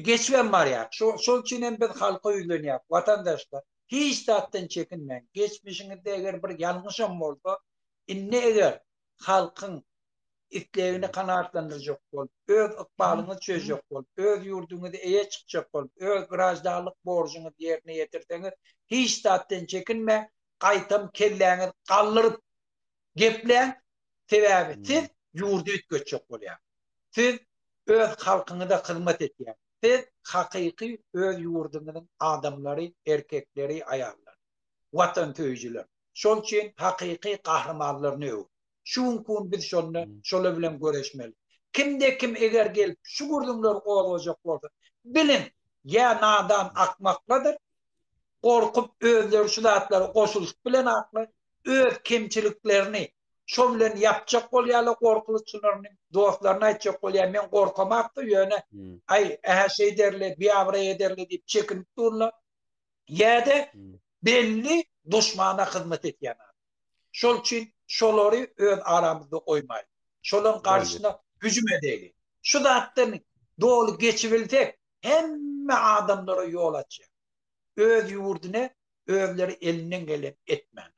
geçmem var ya. Şol için hem biz halka ýüzlenýär. Vatandaşlar hiç tattan çekinmeň. Geçmişiňizde eger bir ýalňyşam bolsa, inne eger halkyň islegini kanaatlandyrjak bolup, öz ykbalyňy çözjek bolup, öz ýurduňyzy eýe çykjak bolup, öz garaşdaglyk borjuňy ýerine ýetirseňiz, hiç tatdan çekinme, gaýtam kelläňiz gallyryp gepleň, sebäbi siz ýurdu ütgetjek bolýar. Siz öz halkyňyza hyzmat etýär. Siz hakyky öz ýurduňyzyň adamlary, erkekleri, aýallary, watan töýjüler. Şol üçin hakyky kahramanlaryny öwür. Şuňkun biz şola bilen göreşmeli. Kimde kim eger gelip şu gurdumlar owalajak bolsa, bilin ya nadan akmakladyr, korkup özleri şu zatlary goşulyp bilen akly, öz kemçiliklerini şo bilen yapjak bolýarlar, korkuluşlaryny dostlaryna aýtjak bolýar, men korkamakdy ýöne ay her şey derler, bir avra ederler diýip çekinip durlar. Ýa-da belli duşmana hyzmat etýän. Şol üçin şolary öz aramyzda goýmaýyn. Şolaryň garşysyna hüjüm edeli. Şu zatlaryny dolu geçibilsek, hemme adamlara ýol açýar. Öz ýurduny özleri elinden gelip etmän.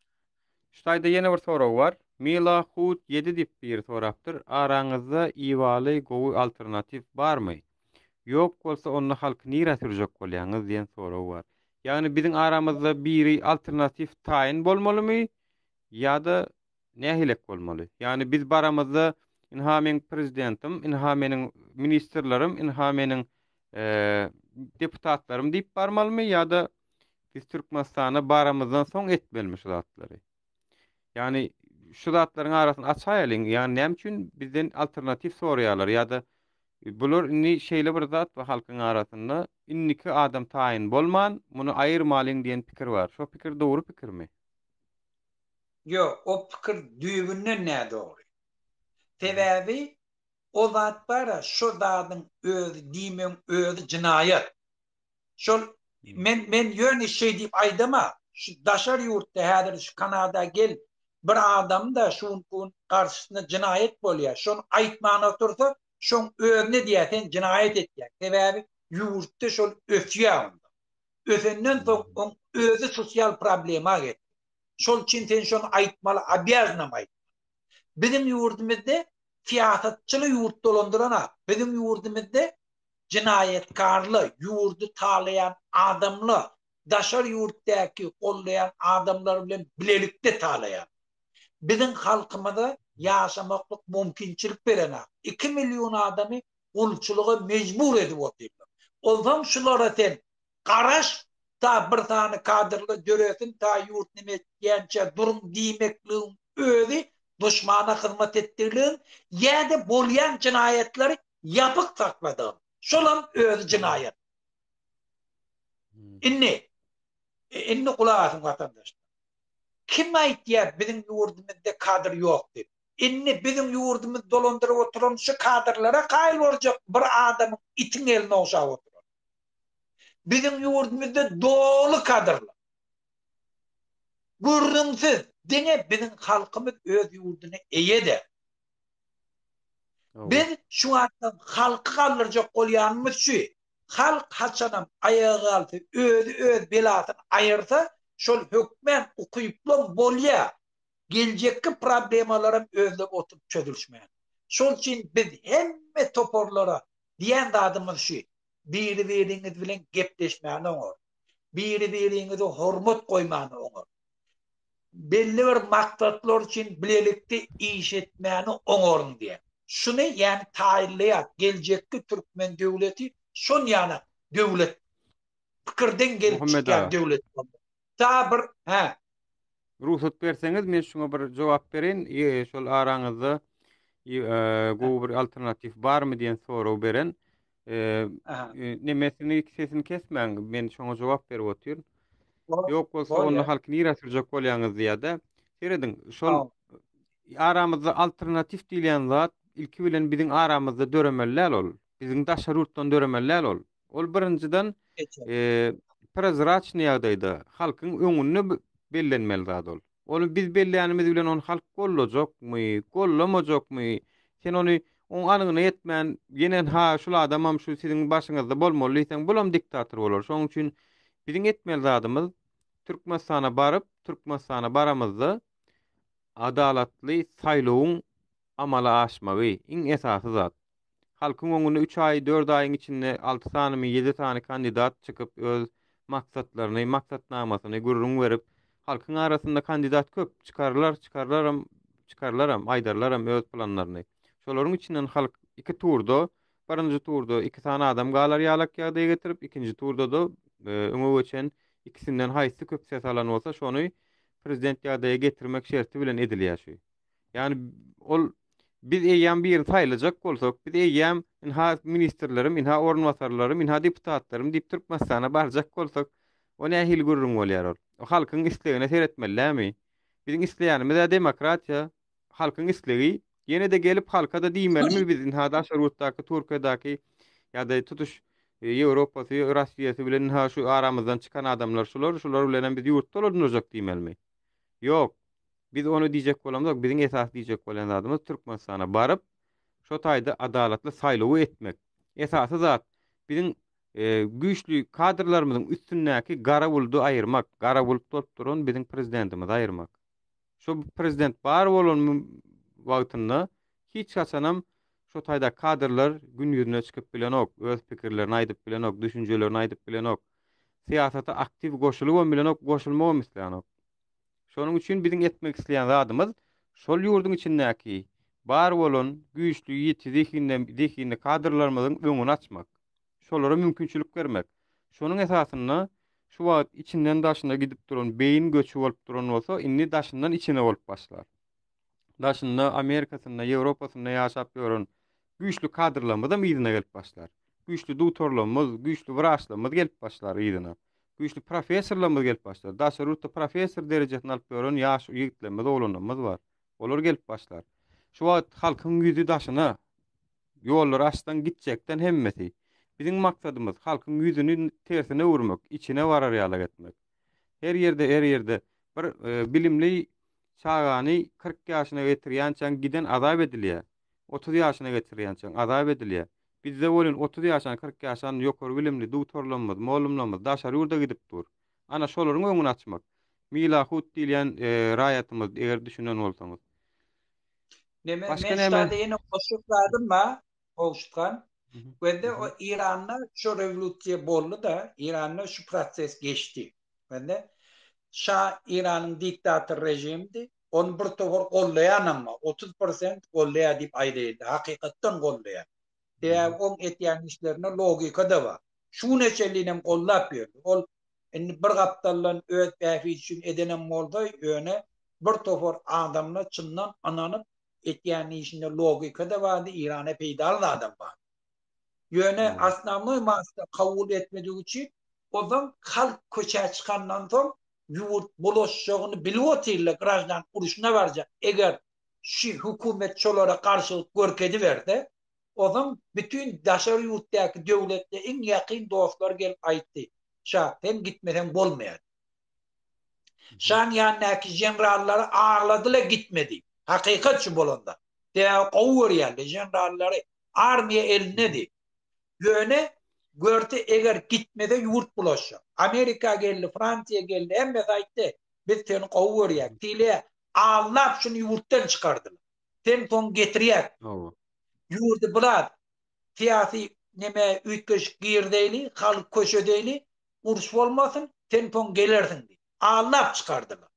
Ştaýda ýene bir sorag bar. Mila Hut 7 diýip bir sorapdyr. Araňyzda iwaly gowy alternativ barmy? Ýok bolsa onu halk nire sürjek bolýaňyz diýen sorag bar. Ýani biziň aramyzda biri alternativ taýyn bolmalymy ýa-da nähilek bolmaly? Ýani biz baramyzda inha men prezidentim, inha meniň ministrlerim, inha meniň deputatlarym diýip barmalymy ýa-da biz Türkmenistana baramyzdan soň etmelmiş zatlary? Yani şu zatlaryň arasyny açaýalyň. Yani näme üçin bizden alternativ soraýarlar ýa-da bular inni şeýle bir zat we halkyň arasynda inniki adam taýyn bolman, muny aýyrmalyň diýen pikir bar. Şo pikir dogry pikirmi? Yo, o pikir düýbünden näde dogry. Sebäbi o zat bara şo zadyň öz diýmeň öz jinayet. Şol men ýöne şey diýip aýdama. Şu daşar ýurtda häzir şu Kanada gel bir adam da şuň garşysyna jinayet bolýar. Şonu aýtmana otursa, şoň özüne diýäsen jinayet etýär. Sebäbi ýurtda şol ötýär. Özünden soň özü sosial problema get. Şol üçin sen şonu aýtmaly, obязанам. Bizim ýurdumyzda siýasatçyly ýurt dolandyrana, bizim ýurdumyzda jinayetkarly, ýurdu talayan adamly, daşar ýurtdaky gollayan adamlar bilen bilelikde talayan. Bizim halkymyza ýaşamaklyk mümkinçilik beren 2 milyon adamy ulçuluğa mejbur edip oturýar. Olsam şulara sen garaş ta bir tane kadrly döretin ta ýurt nime diýençe durum diýmekligiň özü düşmana hyzmat etdirligiň ýa-da bolýan jinayetleri ýapyk sakladyň. Şolam öz jinayet. Inni gulasyň watandaş. Kim aýtýar bizim ýurdumyzda kadr ýok diýip? Inni bizim ýurdumyz dolandyryp oturan şu kadrlara gaýl bolajak bir adamyň itiň eline oşap oturar. Bizim ýurdumyzda dolu kadrlar. Görüňsiz, diňe bizim halkymyz öz ýurduny eýede. Biz şu wagtdan halky galdyrjak bolýanymyz şu. Halk haçanam ayağa alty, öz belatyny aýyrsa, şol hökmen ukyplan bolýar. Geljekki problemalaram özlep oturup çözülüşmeýär. Şol üçin biz hemme toporlara diýen dadymyz şu. Biri-biriňiz bilen gepleşmäni oňor. Biri-biriňize hormat goýmany oňor. Belli bir maksatlar üçin bilelikde iş etmäni oňoruň diýär. Şunu ýani taýinleýär. Geljekki Türkmen döwleti şon ýana döwlet pikirden gelip Muhammed çykýan ağa, döwlet. Ta bir ruhsat berseňiz men şuna bir jogap berin. Şol araňyzda gowy bir alternativ barmy diýen sorag beren. Nemesini sesini kesmäň. Men şoňa jogap berip otyryn. Ýok bolsa onu halk nire sürjek bolýaňyz diýede. Seredin şol aramyzda alternativ diýilen zat ilki bilen biziň aramyzda döremelläl ol. Biziň daşar ýurtdan döremelläl ol. Ol birinciden prozraçny ýagdaýda halkyň öňünde bellenmeli zat ol. Onu biz belleýänimiz bilen onu halk gollajakmy, gollamajokmy? Sen onu oň anygyna ýetmän, ýene ha şol adamam şu siziň başyňyzda bolmaly diýsen, bulam diktator bolar. Şoň üçin biziň etmeli zadymyz Türkmenistana baryp, Türkmenistana baramyzda adalatly saýlawyň amala aşmagy iň esasy zat. Halkyň öňüne 3 ay, 4 aýyň içinde 6 tanymy, 7 tany kandidat çykyp öz maksatlaryny, maksatnamasyny gurrun berip, halkyň arasynda kandidat köp çıkarlaram, aýdarlaram öz planlaryny. Şolaryň içinden halk 2 turda, birinji turda 2 tane adam galar ýalak ýagdaýa getirip, ikinji turda da öňe geçen ikisinden haýsy köp ses alan bolsa, şonu prezident ýagdaýa getirmek şerti bilen edilýär. Yani ol biz eýýän bir ýere taýlajak bolsak, biz eýýän inha ministrlerim, inha ornwatarlarym, inha deputatlarym diýip Türkmenistana barjak bolsak, o nähil gurrun bolýar ol. O halkyň islegine seretmellämi? Biziň isleýänimiz demokratiýa, halkyň islegi. Ýene de gelip halka da diýmelimi biz inha daşarutdaky, Türkiýedaky ýa-da tutuş Ýewropasy, Russiýasy bilen ha şu aramyzdan çykan adamlar şular bilen biz ýurtda olanjak diýmelmi? Ýok. Biz onu diýjek bolamyk, biziň esas diýjek bolan adamymyz Türkmenistana baryp, şo taýda adalatly saýlawy etmek. Esasy zat biziň güýçlü kadrlarymyzyň üstündäki gara buldy aýyrmak, gara bulup tutduran biziň prezidentimiz aýyrmak. Şo prezident bar bolan wagtynda hiç haçanam şo taýda kadrlar gün ýüzüne çykyp bilenok, öz pikirlerini aýdyp bilenok, düşünjelerini aýdyp bilenok, siýasata aktiv goşulyp bilenok, goşulmagy isleýänok. Şonuň üçin biziň etmek isleýän zadymyz şol ýurdun içindäki bar bolan güýçlü ýetdi kadrlarymyzyň öňüni açmak. Şolara mümkinçilik bermek. Şonuň esasyny şu wagt içinden daşyna gidip duran beýin göçü bolup duran bolsa, inni daşyndan içine bolup başlar. Daşynda Amerikasynda, Ýewropasynda ýaşap ýören güýçlü kadrlarymyz da ýygyna gelip başlar. Güýçlü doktorlarymyz, güýçlü wraçlarymyz gelip başlar ýygyna. Güýçlü professorlarymyz gelip başlar. Daşarutda professor derejesini alyp ýören ýaş ýigitlerimiz, oğlanlarymyz bar. Olar gelip başlar. Şu wagt halkyň ýüzi daşyna ýollar açdan gitjekden hemmeti. Biziň maksadymyz halkyň ýüzüni tersine urmak, içine warar ýaly etmek. Her ýerde bir bilimli çağany 40 ýaşyna getirýänçän giden azap edilýär. 30 ýaşyna getirýänçän azap edilýär. Bizde bolun 30 ýaşan 40 ýaşan ýokary bilimli doktorlarymyz, molumlarymyz daşary ýurda gidip dur. Ana şolaryň öňüni açmak. Mila hut diýen raýatymyz eger düşünen bolsaňyz. Neme Başka men näme? şada ýene goşukladım ma Oğuzhan. Hı hı. Bende Hı hı. o İran'da şu revolüsiýa boldy da İran'da şu proses geçti. Bende Şah İran'ın diktatör rejimdi. Onu bir topar gollayan ama 30% gollaya dip aýdyldy. Hakykatdan gollayan. Diýär on etýän işlerine logika da bar. Şu neçelinem gollap berdi. Ol indi bir gaptallan öz bäfi üçin edenem boldy, öne bir topar adamlar çyndan ananyp etýän işinde logika da bardy, İran'a peýdal adam bar. Yöne asnamly masda kabul etmediği için o zaman halk köçe çıkandan sonra yurt bulaşacağını bilip oturlar, grajdan uruşuna varacak. Eğer şu hükümet çolara karşılık görkedi verdi, o zaman bütün daşarı yurttaki devlette en yakın dostlar gelip ayıttı. Şah hem gitmeden bolmayan. Şah'ın yanındaki jeneralları ağırladılar gitmedi. Hakikat şu bolanda. Deya kovur yani jeneralları armiye elinedi. Yöne görte eğer gitmede yurt bulaşacak. Amerika geldi, Fransa geldi, hem de sayıttı. Biz seni kovuyoryak. Tile ağlap şunu yurttan çıkardılar. Sen son getiriyek. Yurdu bulat. Siyasi neme ütköş girdeyli, halk köşedeyli, urs olmasın, sen son gelirsin diye. Ağlap çıkardılar.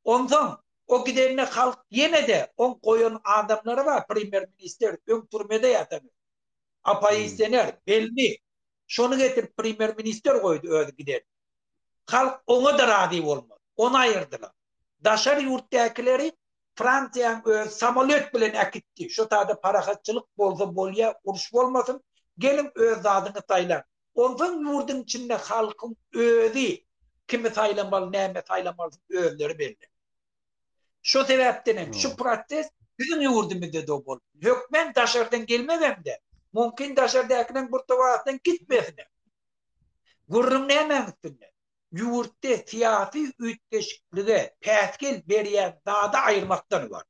Ondan o giderine halk yine de on koyun adamları var. Primer minister ön türmede yatamıyor. Apayı istener, belli. Şonu getirip primer minister koydu öyle gider. Halk ona da radi olmaz. Onu ayırdılar. Daşarı yurttakileri Fransa'nın samolyot bilen akitti. Şu tadı parakatçılık bolsa bolya uruş olmasın. Gelin öz adını saylan. Ondan yurdun içinde halkın özü kimi saylanmalı, neyme saylanmalı özleri belli. Şu sebepten şu protest bizim yurdumuzda da bol. Hükmen daşardan gelmeden de mümkün daşardakinin bir tuvasından gitmesine. Gurrun ne hemen üstünde. ýurtda siyasi ütgeşiklige päskel berýän dada aýyrmakdan var.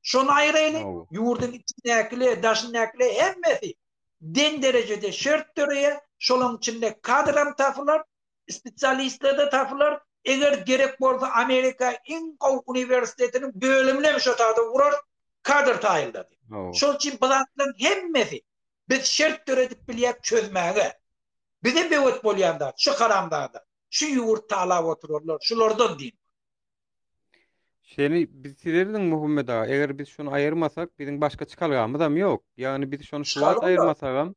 Şonu aýyraýly, Oo. ýurdun içindäkile, daşyndakylar hemmesi den derejede şert töreýär, şolaň içinde kadram tapylar, spesialistler de tapylar. Eger gerek bolsa Amerika iň gowy uniwersitetiniň bölümine şotada urar, kadr taýyldy. Oo. Şol üçin bulardan hemmesi biz şert töredip bilýär çözmäge. Bize bewet bolýanda, şu karamda, şu ýurt talap otururlar, şulardan diň. Şeni bitirerdin Muhammed ağa. Eger biz şunu ayırmasak bizim başka çıkalgamyzam ýok. Yani biz şonu şu wagt Şalonlar. ayırmasagam,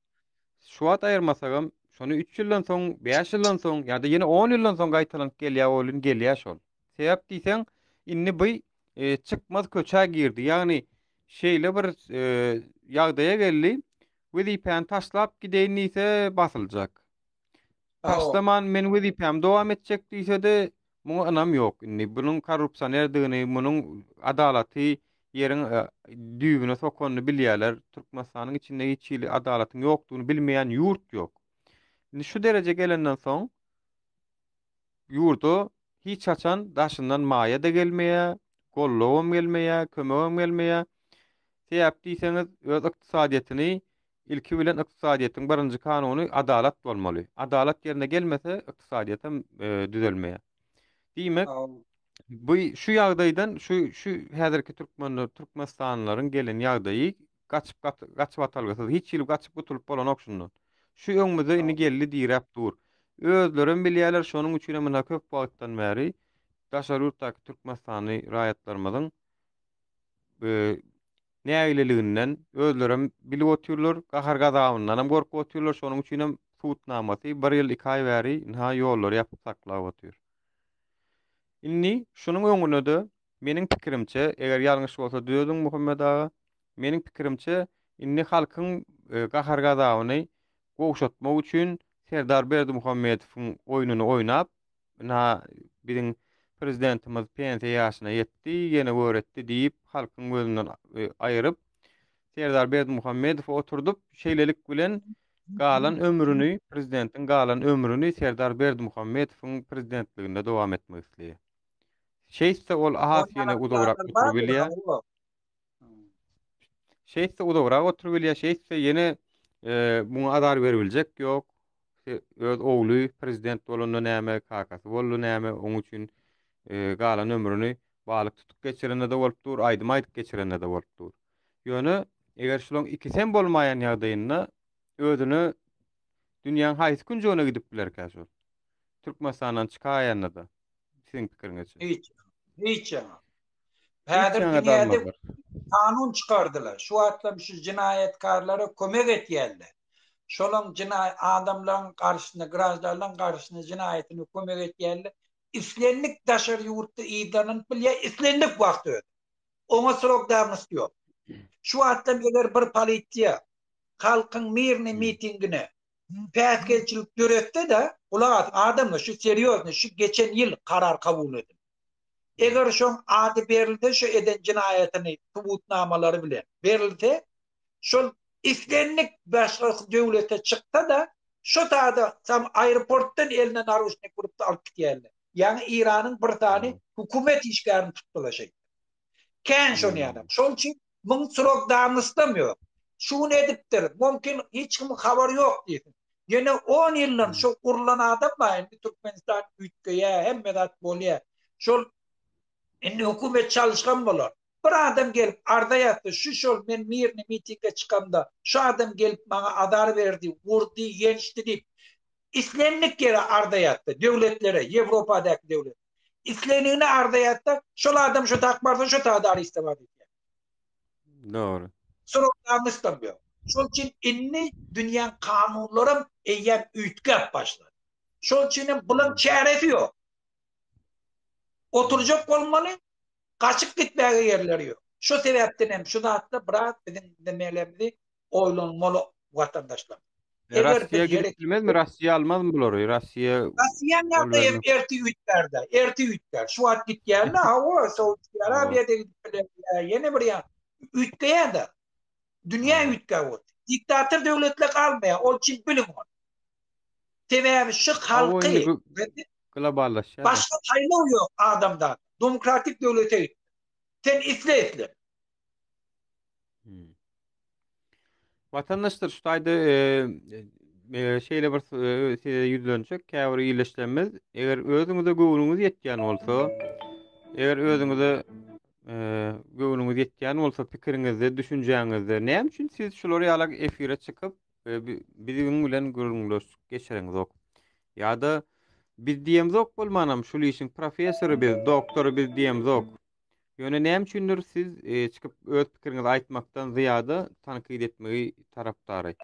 şu wagt ayırmasagam, şonu 3 ýyldan soň, 5 ýyldan soň ýa-da ýene 10 ýyldan soň gaýtalanıp gelýär bolun gelýär şol. Sebäp diýseň, inni bu çykmaz köçä girdi. Ýagny şeýle bir ýagdaýa geldi. Wezipän taşlap gideýin ise basyljak. Taşlaman men wezipäm dowam etjek diýse-de muňa ynam ýok. Inni bunyň korrupsiýa erdigini, munyň adalaty ýeriň düýbüne sokanyny bilýärler. Türkmenistanyň içinde hiç ýyly adalatyň ýokdugyny bilmeýän ýurt ýok. Indi şu derece gelenden soň ýurdu hiç açan daşyndan maýa da gelmeýär, gollawam gelmeýär, kömegem gelmeýär. Sebäp diýseňiz öz ykdysadyýatyny ilki bilen ykdysadyýatyň birinji kanuny adalat bolmaly. Adalat ýerine gelmese ykdysadyýat hem düzelmeýär. Diýmek, bu şu ýagdaýdan şu häzirki Türkmenistanlylaryň gelen ýagdaýy gaçyp atalgysy hiç ýyl gaçyp gutulup bolan okşundan. Şu öňümizde ini geldi diýräp dur. Özlerim bilýärler şonuň üçin hem köp wagtdan bäri daşary ýurtdaky Türkmenistany raýatlarymyzyň näýililiginden özlerim bilip oturlar, gahar gazabyndan hem gorkup oturlar, şonuň üçin hem suwutnamasy 1 ýyl 2 aý bäri ha ýollar ýapyp saklap otur. Inni şonuň öňüne de meniň pikirimçe, eger ýalňyş bolsa düýdüň Muhammed ağa, meniň pikirimçe inni halkyň gahar gazabyny gowşatmak üçin Serdar Berdimuhammedowyň oýunyny oýnap, biziň prezidentimiz pensiýa ýaşyna ýetdi, ýene öwretdi diýip halkyň gözünden aýryp Serdar Berdimuhammedow oturdup şeýlelik bilen galan ömrüni, prezidentiň galan ömrüni Serdar Berdimuhammedowyň prezidentliginde dowam etmek isleýär. Şeýse ol ahasyny udawrak oturup bilýär. Şeýse udawrak oturup bilýär, şeýse ýene buňa adar beribiljek ýok. Öz ogly prezident bolanda näme, kakasy boldy näme, oň üçin galan ömrüni balyk tutup geçirende de bolupdyr, aýdym aýdyp geçirende de bolupdyr. Ýöne eger şulaň ikisi bolmaýan ýagdaýynda özüni dünýäň haýsy künjegine gidip bilerkä şol. Türkmenistandan çykaýanda da. Siziň pikiriňizçe. Hiç. Hiç Häzir ýaňa dünýäde dalmadylar. kanun çykardylar. Şu atlam şu jinayetkarlara kömek etýärler. Şolaň adamlaryň garşyna, grazdanlaryň garşyna jinayetini kömek etýärler. İslenlik daşary ýurtda iýdanyp bilýär, islenlik wagt öýdi. Oňa sorokdarmys ýok. Şu atlam eger bir polisiýa halkyň mirini mitingine päsgelçilik göretdi de, ular adamlar şu seriýozny, şu geçen ýyl karar kabul edildi. Eger şoň ady berildi, şu eden jinayetini subutnamalary bilen berildi, şol islenlik başga döwlete çyksa da, şu taýda sam aeroportdan eline naruşnik gurup alyp gitýärler. Yani İran'ın bir tane hukumet işgârini tutulaşak. Kän şonu ýadam. Şol üçin muň surokdarmysdam. Şunu edipdir. Mümkin hiç kim habar ýok diýsin. Ýene 10 ýyldan şu urulan adam var. Türkmenistan ütgeýär, hemmedat bolýar. Şol indi hukumet çalışkan bolar. Bir adam gelip arda ýatdy. Şol men mirini mitinge çykamda. Şu adam gelip maňa adar berdi, vurdy, ýenişdi diýip İslenlik yere arda ýatdy. Döwletlere, Ýewropadaky döwlet. İslenigine arda ýatdy. Şol adam şu takbarda şu tadar istemedi. Doğru. Soroklarmysdan ýok. Şol üçin inni dünýäň kanunlarym eýem ütgep başlady. Şol üçin bulan çäresi ýok. Oturjak bolmaly, kaçıp gitmäge ýerleri ýok. Şu sebäpden hem şu zatda biraz biziň demelerimizi oýlanmaly watandaşlar. Rossiya gidilmez mi? Rossiya almaz mı bular? Rossiýa ýa-da erti ütler. Şu wagt gitýärler, o Saudi Arabiýada gidipler. Ýene bir ýa ütgeýär-de. Dünýä ütgeýär. Diktator döwletler kalmaýar. Ol üçin bilim ol. Sebäbi şu halky Globallaşýar. Başka taýlaw ýok adamda. Demokratik döwlete git. Sen isle. Hmm. Vatandaşlar şu taýda şeýle bir ýüzlenjek, käbir iýleşdirmez. Eger özüňize göwünüňiz ýetýän bolsa, eger özüňize göwünüňiz ýetýän bolsa, pikiriňizde, düşünjäňizde, näme üçin siz şolary ýaly efire çykyp biziň bilen gürrüňleşip geçiriňiz ok? Ýa-da biz diýemiz ok bolmanam, şol işiň professory biz, doktory biz diýemiz ok. Ýöne näme üçindir siz çykyp öz pikiriňizi aýtmakdan ziyada tanqid etmegi tarapdary?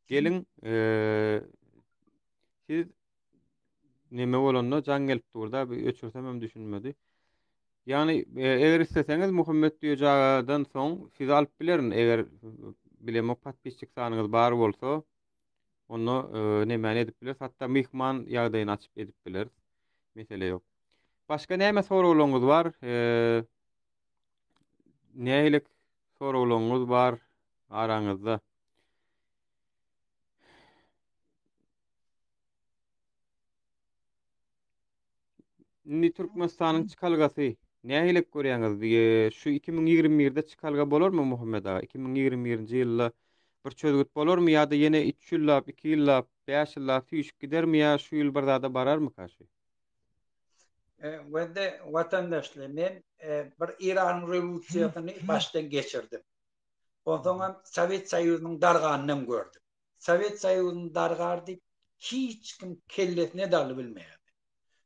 Gelin siz neme bolanda jan gelip durda bir öçürsem hem düşünmedi. Yani eger isteseňiz Muhammed diýjagadan soň siz alyp bilerin eger bilemok patpisçik sanyňyz bar bolsa onu näme edip biler hatda mihman ýagdaýyny açyp edip biler. Mesele ýok. Başga näme soraglaryňyz bar? Näýlik soraglaryňyz bar araňyzda? Indi Türkmenistanyň çykalgasy nähilek görýäňiz? Şu 2021-de çykalga bolarmy Muhammed aga? 2021-nji ýylda bir çözgüt bolarmy ýa-da ýene 3 ýyllap, 2 ýyllap, 5 ýyllap tüýüşip gidermi ýa şu ýyl bir zada bararmy kaşy? Wende vatandaşlar men bir İran rewolusiýasyny başdan geçirdim. Ondan Sovet Soýuzynyň darganyny gördüm. Sovet Soýuzynyň dargardy hiç kim kellesine daly bilmeýär.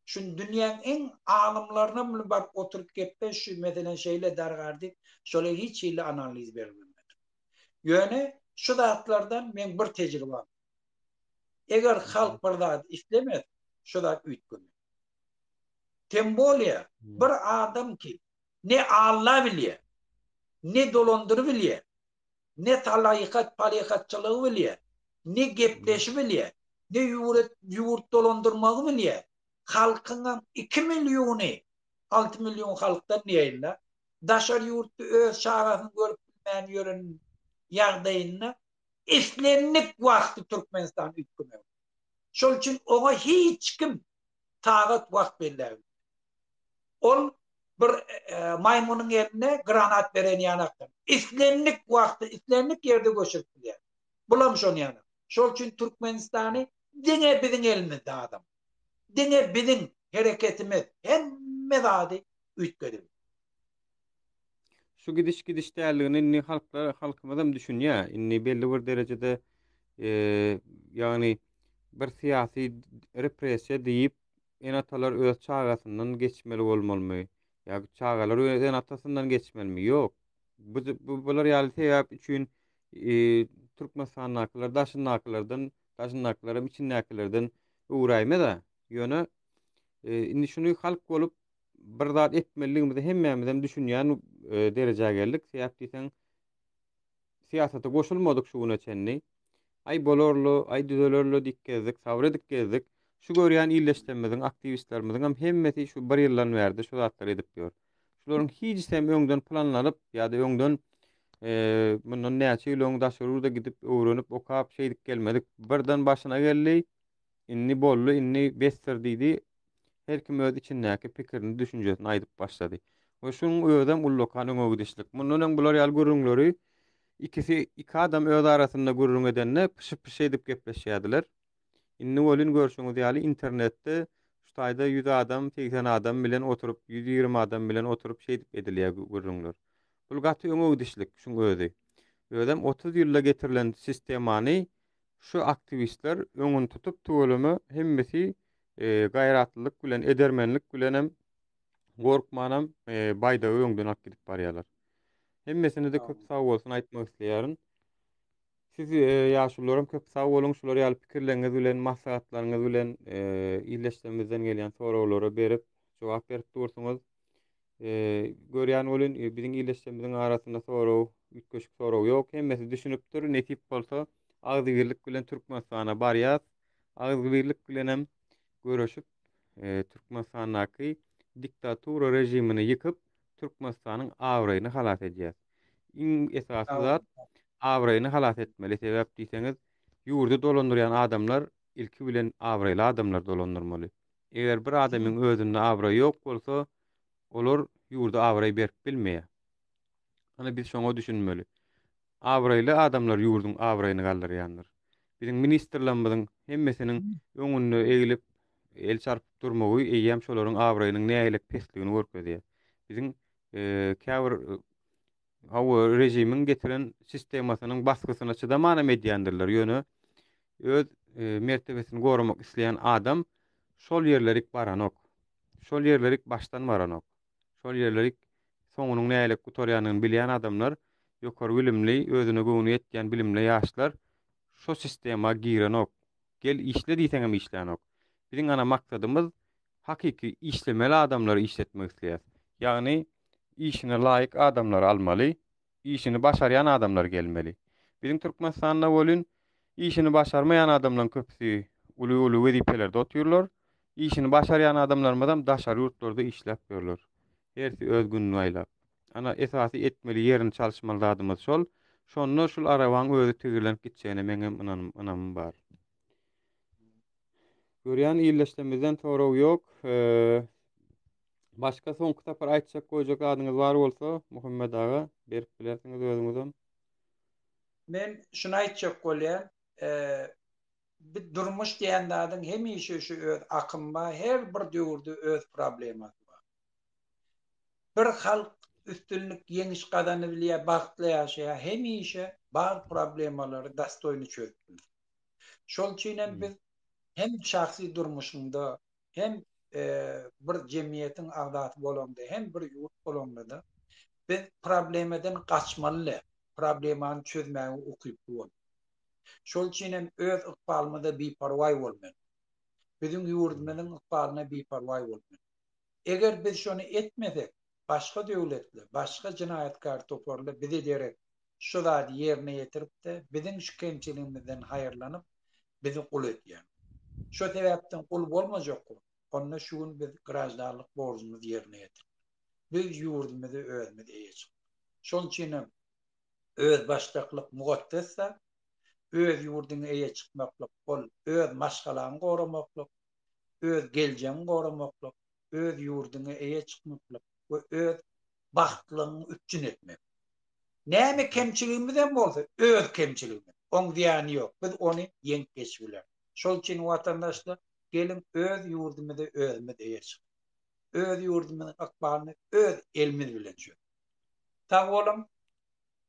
Şu dünýäň en alımlaryna bilen bar oturup gepde şu meselen şeýle dargardy, şola hiç ýyly analiz bermedi. Ýöne şu zatlardan men bir tejribem. Eger halk bir zat islemez, şu zat üýtgün. Tembolya bir adam ki ne Allah bilýär, ne dolandyr bilýär, ne talaýykat palykatçylygy bilýär, ne gepleşi bilýär, ne ýurt dolandyrmagy bilýär. Halkyň 2 milyony, 6 milyon halkdan näýillä? Daşar ýurtdy öz şarasyny görüp bilmän ýören ýagdaýynda islenlik wagty Türkmenistan üýtgünür. Şol üçin ona hiç kim tagat wagt berler. Ol bir maymunun eline granat veren yanaktan. İslenlik wagty, islenlik yerde göçürtdiler. Bulam şonu yana. Şol üçin Türkmenistany diňe biziň elimizde adam. Diňe biziň hereketimiz hemme zady üýtgedim. Şu gidiş däldigini inni halkymyzam düşünýär. Inni belli bir derejede ýagny bir syýasy repressiýa diýip en atalar öz çagasyndan geçmeli bolmalymy? Ýa-da çagalar öz en atasyndan geçmelimi? Ýok. Bular ýaly sebäp üçin Türkmenistanyňkylar daşyndakylarym içindäkilerden uğraýma da. Ýöne indi şunu halk bolup bir zat etmeliligimizi hemmämizem düşünýän derejäge geldik. Sebäp diýsen siyasata goşulmadyk şu güne çenni. Ay bolarly, ay düzelerli dikkezdik, sabredik gezdik. Şu görýän illeşdirmediň, aktivistlerimiziň hemmeti şu bir ýyldan berdi şu zatlar edip ýör. Şolaryň hiç hem öňden planlanyp ýa-da öňden mundan näçe ýyl öňdaşyruda gidip öwrenip okap şeýdik gelmedik. Birden başyna geldi. Inni bollu, inni bestir diýdi. Her kim öz içindäki pikirini, düşünjesini aýdyp başlady. We şuň öýdem ullokan öňe gidişlik. Mundan bular ýaly görüňleri iki adam öz arasynda gurrun edenne pışıp edip gepleşýärdiler. Inni bolyn görşüňiz ýaly internetde şu taýda 100 adam, 80 adam bilen oturup, 120 adam bilen oturup edip edilýär gurrunlar. Bul gaty öňe gidişlik şuň özi. Öýdem 30 ýylda getirilen sistemany şu aktivistler öňüň tutup töweleme hemmesi gaýratlylyk bilen, edermenlik bilen hem gorkmanam baýda öňden ak gidip barýarlar. Hemmesine de köp sag bolsun aýtmak isleýärin. Siz ýaşularym köp sag bolun, şular ýaly pikirleriňiz bilen, maslahatlaryňyz bilen illeşmemizden gelýän soraglary berip, jogap berip dursunuz. Görýän bolun biziň illeşmemiziň arasynda soraw, ütkeşik soraw ýok. Hemmesi düşünüpdir, netip bolsa agzybirlik bilen Türkmenistana barýar. Agzybirlik bilen hem görüşüp Türkmenistanyňky diktatura rejimini ýykyp Türkmenistanyň awraýyny halas edýär. İň esasy zat awraýyny halas etmeli. Sebäp diýseňiz, ýurdu dolandyrýan adamlar ilki bilen awraýly adamlar dolandyrmaly. Eger bir adamyň özünde awra ýok bolsa, olar ýurda awra berip bilmeýär. Ana biz şoňa düşünmeli. Awraýly adamlar ýurdun awraýyny galdyrýandyr. Biziň ministrlerimizin hemmesiniň öňünde egilip el çarpyp durmagy eýýäm şolaryň awraýynyň näýelik pesligini görkezýär. Biziň käbir rejimiň getiren sistemasynyň baskısyna çydamana edýändirler. Ýöne öz mertebesini goramak isleýän adam şol ýerlerik baranok. Şol ýerlerik baştan baranok. Şol ýerlerik soňunyň näýelik gutarýanyny bilýän adamlar, ýokary bilimli, özüne göwnü ýetýän bilimli ýaşlar şo sistema girenok. Gel işle diýseňem işlänok. Biziň ana maksadymyz hakiki işlemeli adamlary işletmek isleýär. Ýagny işine laýyk adamlar almaly, işini başarýan adamlar gelmeli. Biziň Türkmenistanda bolun işini başarmayan adamlaryň köpüsi uly wezipelerde oturýarlar. İşini başarýan adamlarmadan daşary ýurtlarda işläp ýörler. Hersi öz gününi aýlap. Ana esasy etmeli ýerini çalışmaly zadymyz şol. Şonda şol arawaň özü tügülenip gitjegine meňem ynanmam bar. Görýän ýyllaşdymyzdan torag ýok. Başga soň kitaplar aýtjak goýjak adyňyz bar bolsa, Muhammed aga, berip bilersiňiz özüňizden. Men şunu aýtjak bolýan, bir durmuş diýen adyň hemişe şu öz akymba her bir döwürde öz problemasy bar. Bir halk üstünlük ýeňiş gadany bilýär, bagtly ýaşaýar, hemişe bar problemalary dastoýny çözüp. Şol üçin biz hem şahsy durmuşynda hem bir jemgyýetiň agdaty bolanda hem bir ýurt bolanda biz problemeden gaçmaly, problemany çözmäge ukyp bolmaly. Şol üçin öz ykbalymyza biparwa bolmaly. Biziň ýurdumyzyň ykbalyna biparwa bolmaly. Eger biz şonu etmesek, başga döwletler, başga jinayatkar toparlar bizi derek şu zady ýerine ýetiripde biziň şu kemçiligimizden haýyrlanyp bizi kul etýär. Şu sebäpden kul bolmajak. Onda şu gün biz garaşdarlyk borcumuzy ýerine ýetirip biz ýurdumuzy özümiz eýeçik. Şol üçin öz başlyklyk mugaddessa, öz ýurduny eýe çykmaklyk bol, öz maşgalaryny goramaklyk, öz geleceğini goramaklyk, öz ýurduny eýe çykmaklyk we öz bagtlygyny üçin etmek. Näme kemçiligimizden bolsa, öz kemçiligimiz. Oň diýany ýok. Biz ony ýeňip geçibiler. Şol üçin watandaşlar gelin öz ýurdumuzy özümiz eýeçik. Öz ýurdumyzyň akbalyny öz elimiz bilen çöz. Sag bolun.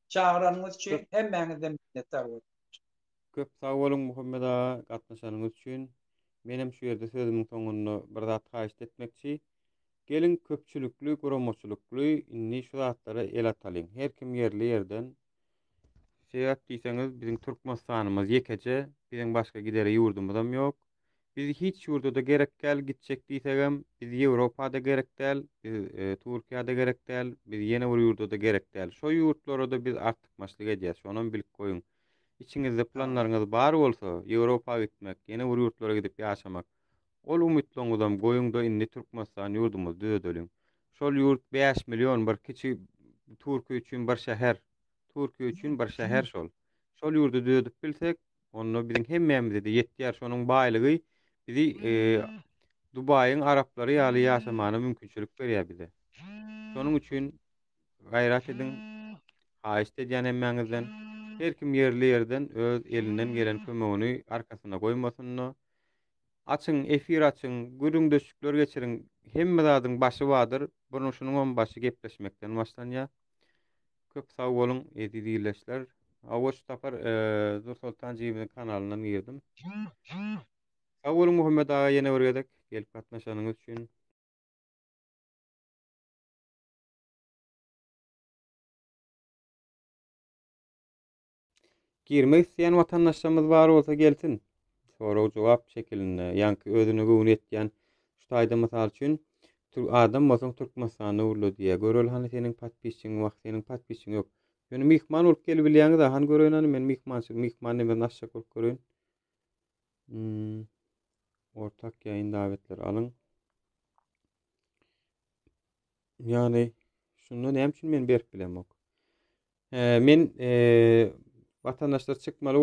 Çağıranыңız üçin hemmeňizden minnetdar bolýar. Köp sag bolun Muhammed aga, gatnaşanyňyz üçin. Menem şu ýerde sözümiň soňuna bir zat haýyş etmekçi. Gelin köpçülükli, guramoçulukly inni şu zatlara el atalyň. Her kim yerli ýerden sebäp diýseňiz, biziň Türkmenistanymyz ýekece, biziň başga gideri ýurdumyzam ýok. Biz hiç ýurda da gerek däl gitjek diýsegem, biz Ýewropada gerek däl, biz Türkiýede gerek däl, biz ýene bir ýurda da gerek däl. Şo ýurtlara da biz artykmaçlyk edýäs, şonun bilip goýun. İçiňizde planlaryňyz bar bolsa, Ýewropaga gitmek, ýene bir ýurtlara gidip ýaşamak, ol umytlaryňyzdan goýun-da indi Türkmenistan ýurdumyzdy ödeliň. Şol ýurt 5 million bir kiçi Türkiýe üçin bir şäher, Türkiýe üçin bir şäher şol. Şol ýurdu düzedip bilsek, onu biziň hemmämize de ýetýär, şonuň baýlygy bizi Dubaýyň araplary ýaly ýaşamana mümkinçilik berýär bize. Şonuň üçin gaýrat ediň, haýyş edýän hemmäňizden her kim yerli ýerden öz elinden gelen kömegini arkasyna goýmasyny, açyň, efir açyň, gürüňdeşikler geçiriň, hemme zadyň başy bardyr, bunu şunuň on başy gepleşmekden başlanýar. Köp sag bolun, edi diýleşler. Awa şu tapar Zur Sultan Jiýbiň kanalyna girdim. Sag bolun Muhammed aga, ýene bir gezek gelip gatnaşanyňyz üçin. Girmek isleýän watandaşlarymyz bar bolsa gelsin. Sorag jogap şekilinde, ýa-ni özüne göwnü etýän şu taýda mysal üçin adam bolsaň Türkmenistanda urlu diýe görel, hani seniň patpisçiň wagt, seniň patpisçiň ýok. Ýöne mihman bolup gelip bilýäňiz, han göreýän men mihman men aşşak bolup göreýän. Ortak ýaýyn dawetleri alyň. Ýani şunu näme üçin men berip bilemok. Men watandaşlar çykmaly